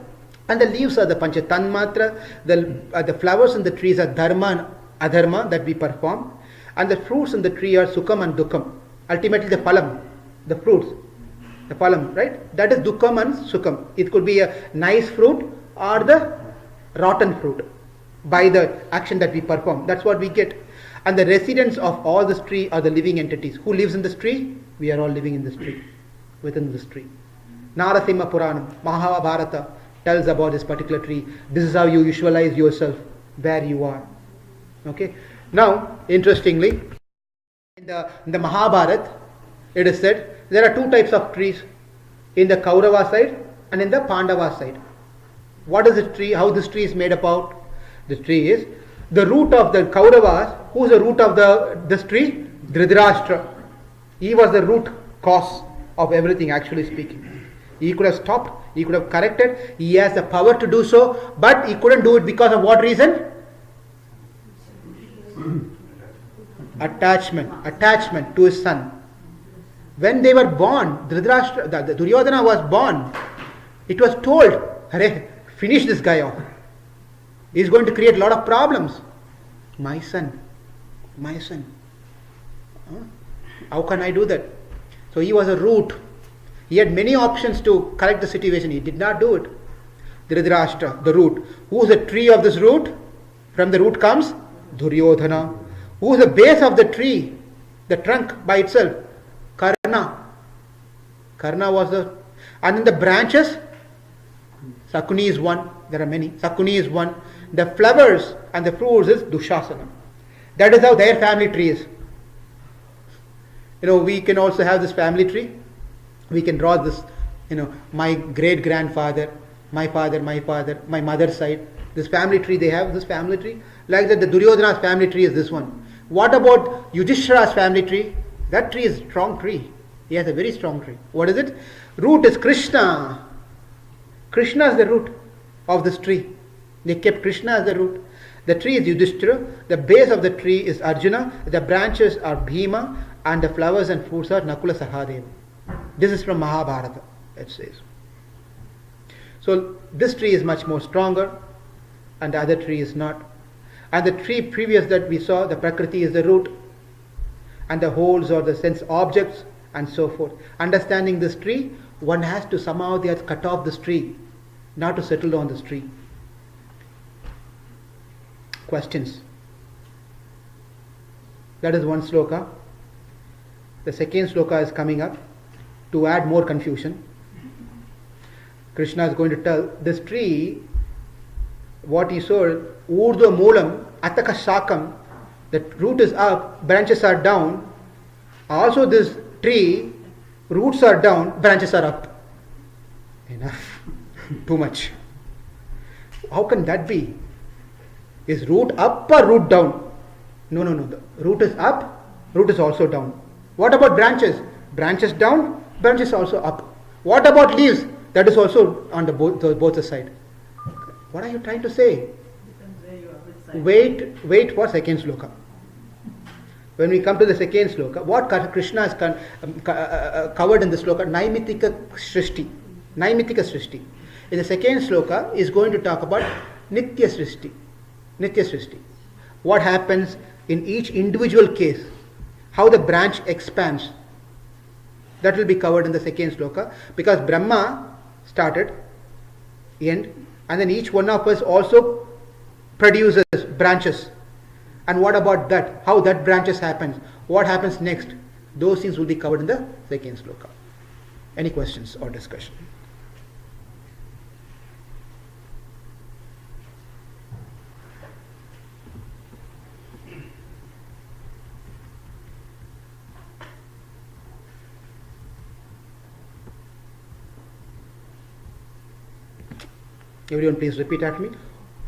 and the leaves are the Pancha Tanmatra. The flowers in the trees are Dharma and Adharma that we perform, and the fruits in the tree are Sukham and Dukkam. Ultimately, the Phalam, the fruits, the Phalam, right? That is Dukkam and Sukham. It could be a nice fruit or the rotten fruit by the action that we perform. That's what we get. And the residents of all this tree are the living entities. Who lives in this tree? We are all living in this tree, within this tree. Narasimha Puranam, Mahabharata tells about this particular tree. This is how you visualize yourself, where you are. Okay. Now, interestingly, in the Mahabharata, it is said there are two types of trees, in the Kaurava side and in the Pandava side. What is the tree? How this tree is made up out? This tree is the root of the Kauravas. Who is the root of this tree? Dhritarashtra. He was the root cause of everything, actually speaking. He could have stopped, he could have corrected, he has the power to do so, but he couldn't do it because of what reason? Attachment to his son. When they were born, Dhritarashtra, the Duryodhana was born, it was told, "Hare, finish this guy off. He is going to create a lot of problems." My son. How can I do that? So he was a root. He had many options to correct the situation. He did not do it. Dhritarashtra, the root. Who is the tree of this root? From the root comes Duryodhana. Who is the base of the tree? The trunk by itself? Karna. Karna was the... And in the branches, Sakuni is one. There are many. Sakuni is one. The flowers and the fruits is Dushasana. That is how their family tree is. We can also have this family tree. We can draw this, my great-grandfather, my father, my mother's side. This family tree, they have this family tree. Like that, the Duryodhana's family tree is this one. What about Yudhishthira's family tree? That tree is a strong tree. He has a very strong tree. What is it? Root is Krishna. Krishna is the root of this tree. They kept Krishna as the root. The tree is Yudhishthira. The base of the tree is Arjuna. The branches are Bhima. And the flowers and fruits are Nakula Sahadeva. This is from Mahabharata, it says. So this tree is much more stronger and the other tree is not. And the tree previous that we saw, the Prakriti is the root and the holes or the sense objects and so forth. Understanding this tree, one has to somehow cut off this tree, not to settle on this tree. Questions? That is one sloka. The second sloka is coming up to add more confusion. Krishna is going to tell this tree, what he saw, Urdhva Moolam, Ataka Shakam, the root is up, branches are down. Also this tree, roots are down, branches are up. Enough. Too much. How can that be? Is root up or root down? No. The root is up, root is also down. What about branches? Branches down, branches also up. What about leaves? That is also on both the side. What are you trying to say? Wait for second sloka. When we come to the second sloka, what Krishna has covered in the sloka, Naimitika Srishti. In the second sloka is going to talk about Nitya Srishti. What happens in each individual case, how the branch expands. That will be covered in the second sloka, because Brahma started, and then each one of us also produces branches. And what about that? How that branches happens? What happens next? Those things will be covered in the second sloka. Any questions or discussion? Everyone please repeat after me.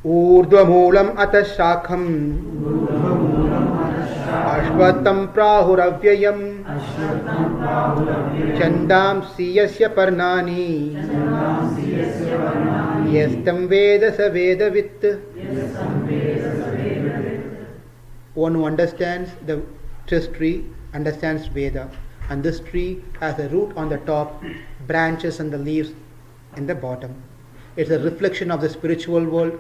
Urdhvamulam atashakham ashvatam prahuravyayam chandamsi yasya parnani yastam veda sa vedavit. One who understands the tree understands Veda. and this tree has a root on the top, branches and the leaves in the bottom. It's a reflection of the spiritual world.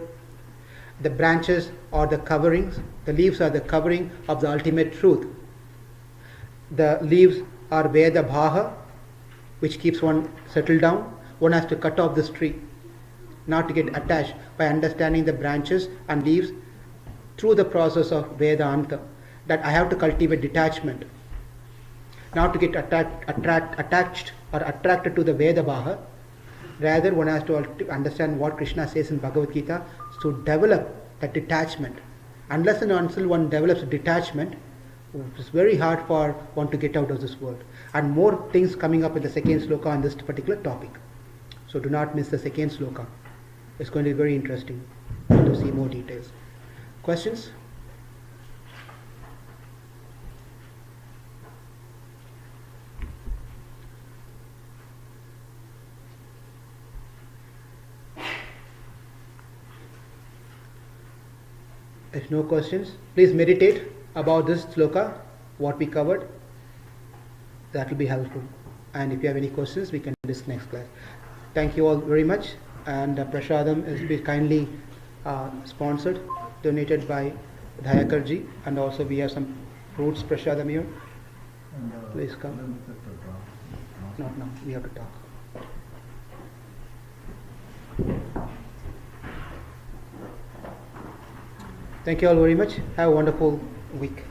The branches are the coverings, the leaves are the covering of the ultimate truth. The leaves are Veda Bhaha, which keeps one settled down. One has to cut off this tree, not to get attached, by understanding the branches and leaves through the process of Vedanta, that I have to cultivate detachment, not to get attached or attracted to the Veda Bhaha. Rather, one has to understand what Krishna says in Bhagavad Gita, to develop that detachment. Unless and until one develops detachment, it's very hard for one to get out of this world. And more things coming up in the second sloka on this particular topic. So do not miss the second sloka. It's going to be very interesting to see more details. Questions? If no questions, please meditate about this sloka, what we covered. That will be helpful. And if you have any questions, we can do this next class. Thank you all very much. And Prasadam is be kindly sponsored, donated by Dhayakarji, and also we have some fruits Prasadam here. Please come. Not now, we have to talk. Thank you all very much. Have a wonderful week.